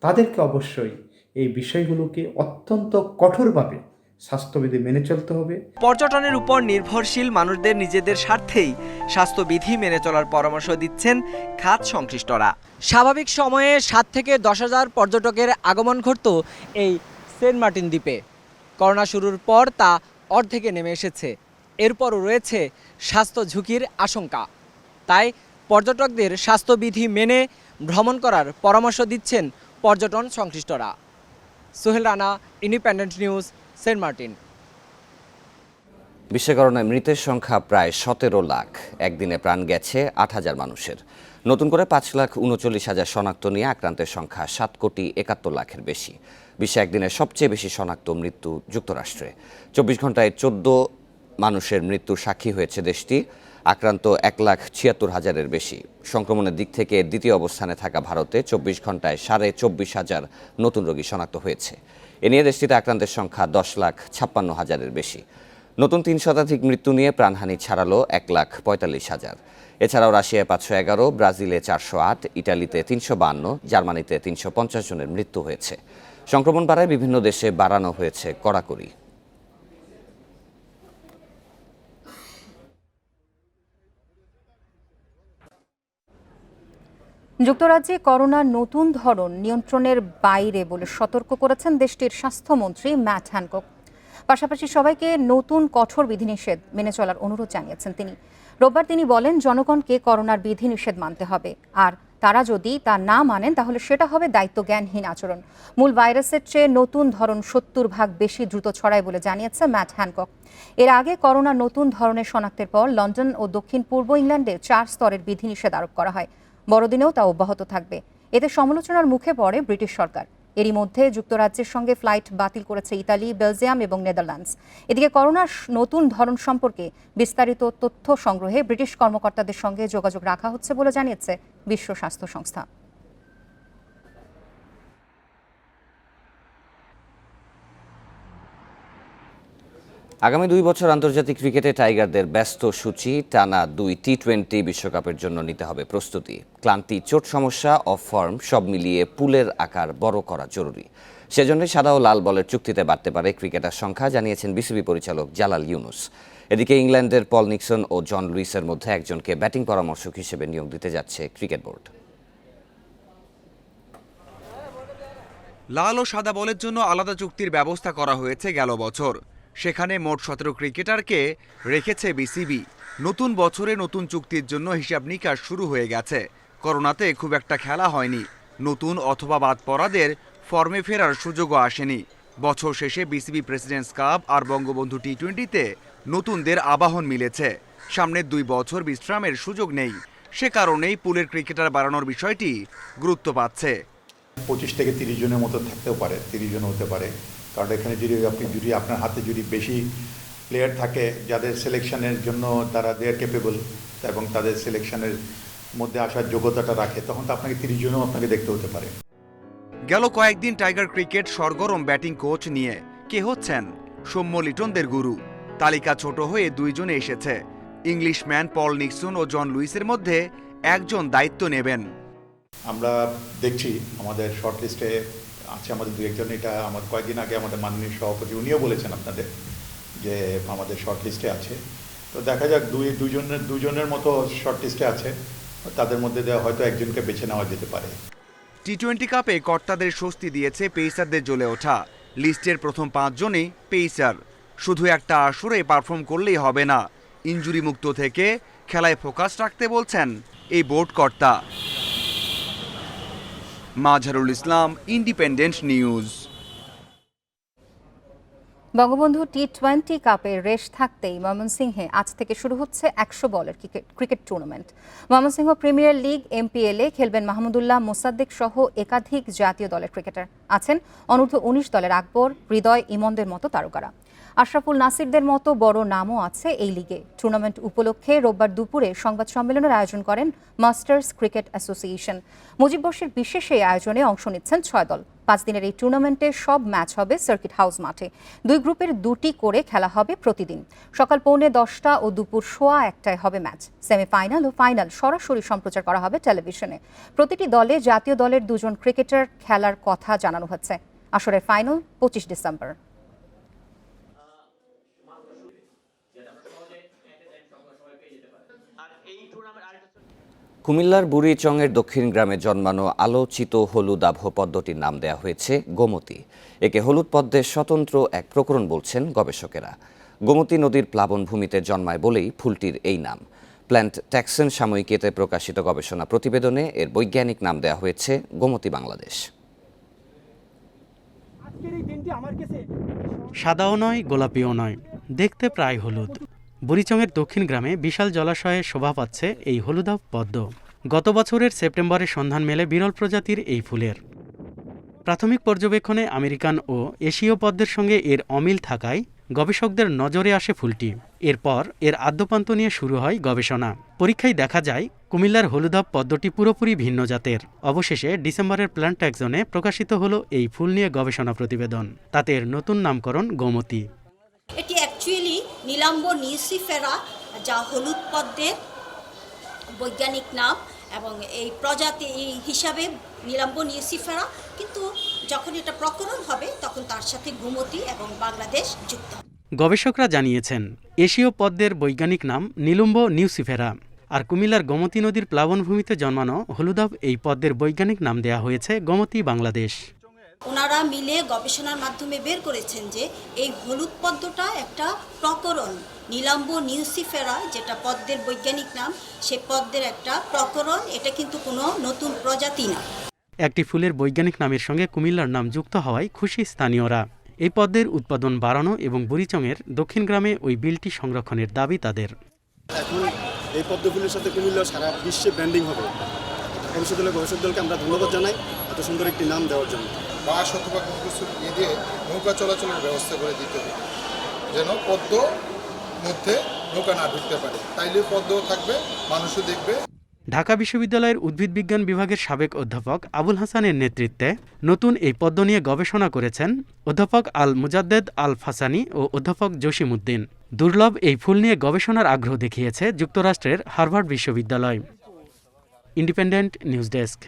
তাদেরকে অবশ্যই এই বিষয়গুলোকে অত্যন্ত কঠোরভাবে স্বাস্থ্যবিধি মেনে চলতে হবে। পর্যটনের উপর নির্ভরশীল মানুষদের নিজেদের স্বার্থেই স্বাস্থ্যবিধি মেনে চলার পরামর্শ দিচ্ছেন খাত সংশ্লিষ্টরা। স্বাভাবিক সময়ে 7 থেকে 10,000 পর্যটকের আগমন ঘটত এই সেন্ট মার্টিন দ্বীপে। করোনা শুরুর পর তা অর্ধেকে নেমে এসেছে। এরপরও রয়েছে স্বাস্থ্য ঝুঁকির আশঙ্কা। তাই পর্যটকদের স্বাস্থ্যবিধি মেনে ভ্রমণ করার পরামর্শ দিচ্ছেন পর্যটন সংশ্লিষ্টরা। Sohel Rana, independent news, Saint Martin. বিশ্বে করোনায় মৃতের সংখ্যা প্রায় 17 লাখ। একদিনে প্রাণ গেছে 8,000 মানুষের। নতুন করে 5,39,000 শনাক্ত নিয়ে আক্রান্তের সংখ্যা 7,71 লাখের বেশি। বিশ্বে একদিনে সবচেয়ে বেশি শনাক্ত মৃত্যু যুক্তরাষ্ট্রে। 24 ঘন্টায় 14 মানুষের মৃত্যুর সাক্ষী হয়েছে দেশটি। আক্রান্ত 1,76,000-এর বেশি। সংক্রমণের দিক থেকে দ্বিতীয় অবস্থানে থাকা ভারতে 24 ঘন্টায় 24,500 নতুন রোগী শনাক্ত হয়েছে। এ নিয়ে দেশটিতে আক্রান্তের সংখ্যা 10,56,000-এর বেশি। নতুন 3 শতাধিক মৃত্যু নিয়ে প্রাণহানি ছাড়ালো 1,45,000। এছাড়াও রাশিয়ায় 511, ব্রাজিলে 408, ইটালিতে 352, জার্মানিতে 350 জনের মৃত্যু হয়েছে। সংক্রমণ বাড়ায় বিভিন্ন দেশে বাড়ানো হয়েছে কড়াকড়ি। যুক্তরাজ্যে করোনার নতুন ধরন নিয়ন্ত্রণের বাইরে বলে সতর্ক করেছেন দেশটির স্বাস্থ্যমন্ত্রী ম্যাট হ্যানকক। পাশাপাশি সবাইকে নতুন কঠোর বিধিনিষেধ মেনে চলার অনুরোধ জানিয়েছেন তিনি। রোববার তিনি বলেন, জনগণকে করোনার বিধিনিষেধ মানতে হবে, আর তারা যদি তা না মানেন তাহলে সেটা হবে দায়িত্বজ্ঞানহীন আচরণ। মূল ভাইরাসের চেয়ে নতুন ধরন 70 বেশি দ্রুত ছড়ায় বলে জানিয়েছে ম্যাট হ্যানকক। এর আগে করোনার নতুন ধরনের শনাক্তের পর লন্ডন ও দক্ষিণ পূর্ব ইংল্যান্ডে 4 স্তরের বিধিনিষেধ আরোপ করা হয়। বড়দিনেও তা অব্যাহত থাকবে। এতে সমালোচনার মুখে পড়ে ব্রিটিশ সরকার। এরই মধ্যে যুক্তরাজ্যের সঙ্গে ফ্লাইট বাতিল করেছে ইতালি, বেলজিয়াম এবং নেদারল্যান্ডস। এদিকে করোনার নতুন ধরন সম্পর্কে বিস্তারিত তথ্য সংগ্রহে ব্রিটিশ কর্মকর্তাদের সঙ্গে যোগাযোগ রাখা হচ্ছে বলে জানিয়েছে বিশ্ব স্বাস্থ্য সংস্থা। আগামী 2 বছর আন্তর্জাতিক ক্রিকেটে টাইগারদের ব্যস্ত সূচি। টানা 2 টি-20 বিশ্বকাপের জন্য নিতে হবে প্রস্তুতি। ক্লান্তি, চোট সমস্যা, অফ ফর্ম সব মিলিয়ে পুলের আকার বড় করা জরুরি। সেজন্য সাদা ও লাল বলের চুক্তিতে বাড়তে পারে ক্রিকেটার সংখ্যা, জানিয়েছেন বিসিবি পরিচালক জালাল ইউনুস। এদিকে ইংল্যান্ডের পল নিক্সন ও জন লুইসের মধ্যে একজনকে ব্যাটিং পরামর্শক হিসেবে নিয়োগ দিতে যাচ্ছে ক্রিকেট বোর্ড। লাল ও সাদা বলের জন্য আলাদা চুক্তির ব্যবস্থা করা হয়েছে গেল বছর। সেখানে মোট 17 ক্রিকেটারকে রেখেছে বিসিবি। নতুন বছরে নতুন চুক্তির জন্য হিসাব নিকাশ শুরু হয়ে গেছে। করোনাতে খুব একটা খেলা হয়নি। নতুন অথবা বাদ পড়াদের ফর্মে ফেরার সুযোগও আসেনি। বছর শেষে বিসিবি প্রেসিডেন্টস কাপ আর বঙ্গবন্ধু টি-20তে নতুনদের আবাহন মিলেছে। সামনের 2 বছর বিশ্রামের সুযোগ নেই। সে কারণেই পুলের ক্রিকেটার বাড়ানোর বিষয়টি গুরুত্ব পাচ্ছে। 25 থেকে 30 জনের মতো থাকতেও পারে, 30 জন হতে পারে। কারণ এখানে যদি আপনার হাতে যদি বেশি প্লেয়ার থাকে যাদের সিলেকশনের জন্য তারা দে আর ক্যাপেবল এবং তাদের সিলেকশনের মধ্যে আসার যোগ্যতাটা রাখে, তখন তো আপনাকে 30 জনও আপনাকে দেখতে হতে পারে। গেল কয়েকদিন টাইগার ক্রিকেট সরগরম ব্যাটিং কোচ নিয়ে। কে হচ্ছেন? সৌম্য লিটনদের গুরু। তালিকা ছোট হয়ে 2 জনে এসেছে। ইংলিশম্যান পল নিক্সন ও জন লুইসের মধ্যে একজন দায়িত্ব নেবেন। আমরা দেখছি আমাদের শর্ট লিস্টে আছে আমাদের 2-1 জন। এটা আমার কয়েকদিন আগে আমাদের মাননীয় সভাপতি উনিও বলেছেন আপনাদের যে আমাদের শর্ট লিস্টে আছে। তো দেখা যাক, দুজনের মতো শর্ট লিস্টে আছে, তাদের মধ্যে হয়তো একজনকে বেছে নেওয়া যেতে পারে। টি-20 কাপে কর্তাদের স্বস্তি দিয়েছে পেসারদের জ্বলে ওঠা। লিস্টের প্রথম 5 জনই পেসার। শুধু একটা আসরে পারফর্ম করলেই হবে না, ইনজুরি মুক্ত থেকে খেলায় ফোকাস রাখতে বলছেন এই বোর্ড কর্তা। Mazharul Islam, independent news. বঙ্গবন্ধু টি-20 কাপের রেশ থাকতেই ময়মনসিংহে আজ থেকে শুরু হচ্ছে 100 বলের cricket tournament. Mymensingh premier league এমপিএলে খেলবেন মাহমুদুল্লাহ মোসাদ্দেক সহ একাধিক জাতীয় দলের ক্রিকেটার। আছেন অনূর্ধ্ব 19 দলের আকবর, হৃদয়, ইমনদের মতো তারকারা। আশরাফুল নাসিরদের মতো বড় নামও আছে এই লিগে। টুর্নামেন্ট উপলক্ষে রোববার দুপুরে সংবাদ সম্মেলনের আয়োজন করেন মাস্টার্স ক্রিকেট অ্যাসোসিয়েশন। মুজিব বর্ষের বিশেষ এই আয়োজনে অংশ নিচ্ছেন 6 দল। 5 দিনের এই টুর্নামেন্টে সব ম্যাচ হবে সার্কিট হাউস মাঠে। 2 গ্রুপের 2টি করে খেলা হবে প্রতিদিন। সকাল 9:45 ও দুপুর 1:15 হবে ম্যাচ। সেমিফাইনাল ও ফাইনাল সরাসরি সম্প্রচার করা হবে টেলিভিশনে। প্রতিটি দলে জাতীয় দলের 2 জন ক্রিকেটার খেলার কথা জানানো হচ্ছে। আসরের ফাইনাল 25 ডিসেম্বর। কুমিল্লার বুড়িচংয়ের দক্ষিণ গ্রামে জন্মানো আলোচিত হলুদ আবহ পদ্মটির নাম দেওয়া হয়েছে গোমতী। একে হলুদ পদ্মের স্বতন্ত্র এক প্রকরণ বলছেন গবেষকেরা। গোমতী নদীর প্লাবনভূমিতে জন্মায় বলেই ফুলটির এই নাম। প্ল্যান্ট ট্যাক্সন সাময়িকীতে প্রকাশিত গবেষণা প্রতিবেদনে এর বৈজ্ঞানিক নাম দেওয়া হয়েছে গোমতী বাংলাদেশ। সাদাও নয়, গোলাপিও নয়, দেখতে প্রায় হলুদ। বুড়িচংয়ের দক্ষিণ গ্রামে বিশাল জলাশয়ে শোভা পাচ্ছে এই হলুদাভ পদ্ম। গত বছরের সেপ্টেম্বরে সন্ধান মেলে বিরল প্রজাতির এই ফুলের। প্রাথমিক পর্যবেক্ষণে আমেরিকান ও এশীয় পদ্মের সঙ্গে এর অমিল থাকায় গবেষকদের নজরে আসে ফুলটি। এরপর এর আদ্যপান্ত নিয়ে শুরু হয় গবেষণা। পরীক্ষায় দেখা যায় কুমিল্লার হলুদাভ পদ্মটি পুরোপুরি ভিন্ন জাতের। অবশেষে ডিসেম্বরের প্ল্যান্ট ট্যাক্সনে প্রকাশিত হলো এই ফুল নিয়ে গবেষণা প্রতিবেদন। তাতে এর নতুন নামকরণ গোমতী। এটি অ্যাকচুয়ালি নীলাম্ব নিউসিফেরা, যা হলুদ পদ্মের বৈজ্ঞানিক নাম, এবং এই প্রজাতি হিসাবে নীলাম্ব নিউসিফেরা, কিন্তু যখন এটা প্রকরণ হবে তখন তার সাথে গোমতী এবং বাংলাদেশ যুক্ত। গবেষকরা জানিয়েছেন এশীয় পদ্মের বৈজ্ঞানিক নাম নীলম্ব নিউসিফেরা। আর কুমিল্লার গোমতী নদীর প্লাবনভূমিতে জন্মানো হলুদাভ এই পদ্মের বৈজ্ঞানিক নাম দেয়া হয়েছে গোমতী বাংলাদেশ। ওনারা মিলে গবেষণার মাধ্যমে বের করেছেন যে এই হলুদ পদ্মটা একটা প্রকরণ, নীলাম্ব নিউসিফেরা যেটা পদ্মের বৈজ্ঞানিক নাম, সেই পদ্মের একটা প্রকরণ, এটা কিন্তু কোনো নতুন প্রজাতি না। একটি ফুলের বৈজ্ঞানিক নামের সঙ্গে কুমিল্লার নাম যুক্ত হওয়ায় খুশি স্থানীয়রা। এই পদ্মের উৎপাদন বাড়ানো এবং বুড়িচংয়ের দক্ষিণ গ্রামে ওই বিলটি সংরক্ষণের দাবি তাদের। এখন এই পদ্ম ফুলের সাথে কুমিল্লা সারা বিশ্বে ব্র্যান্ডিং হবে। ভবিষ্যৎ গবেষক দলকে আমরা ধন্যবাদ জানাই এত সুন্দর একটি নাম দেওয়ার জন্য। বাঁশ অথবা কোনো কিছু দিয়ে নৌকা চলাচলের ব্যবস্থা করে দিতে হবে, যেন পদ্ম মধ্যে নৌকা না ঢুকতে পারে, তাইলে পদ্ম থাকবে, মানুষও দেখবে। ঢাকা বিশ্ববিদ্যালয়ের উদ্ভিদ বিজ্ঞান বিভাগের সাবেক অধ্যাপক আবুল হাসানের নেতৃত্বে নতুন এই পদ্ম নিয়ে গবেষণা করেছেন অধ্যাপক আল মুজাদ্দেদ আল ফাসানি ও অধ্যাপক জসিমউদ্দিন। দুর্লভ এই ফুল নিয়ে গবেষণার আগ্রহ দেখিয়েছে যুক্তরাষ্ট্রের হার্ভার্ড বিশ্ববিদ্যালয়। Independent news desk.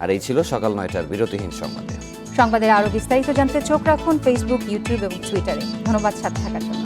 আর এই ছিল সকাল ৯টার বিরতিহীন সংবাদে। সংবাদের আরও বিস্তারিত জানতে চোখ রাখুন ফেসবুক, ইউটিউব এবং টুইটারে। ধন্যবাদ সাথে থাকার জন্য।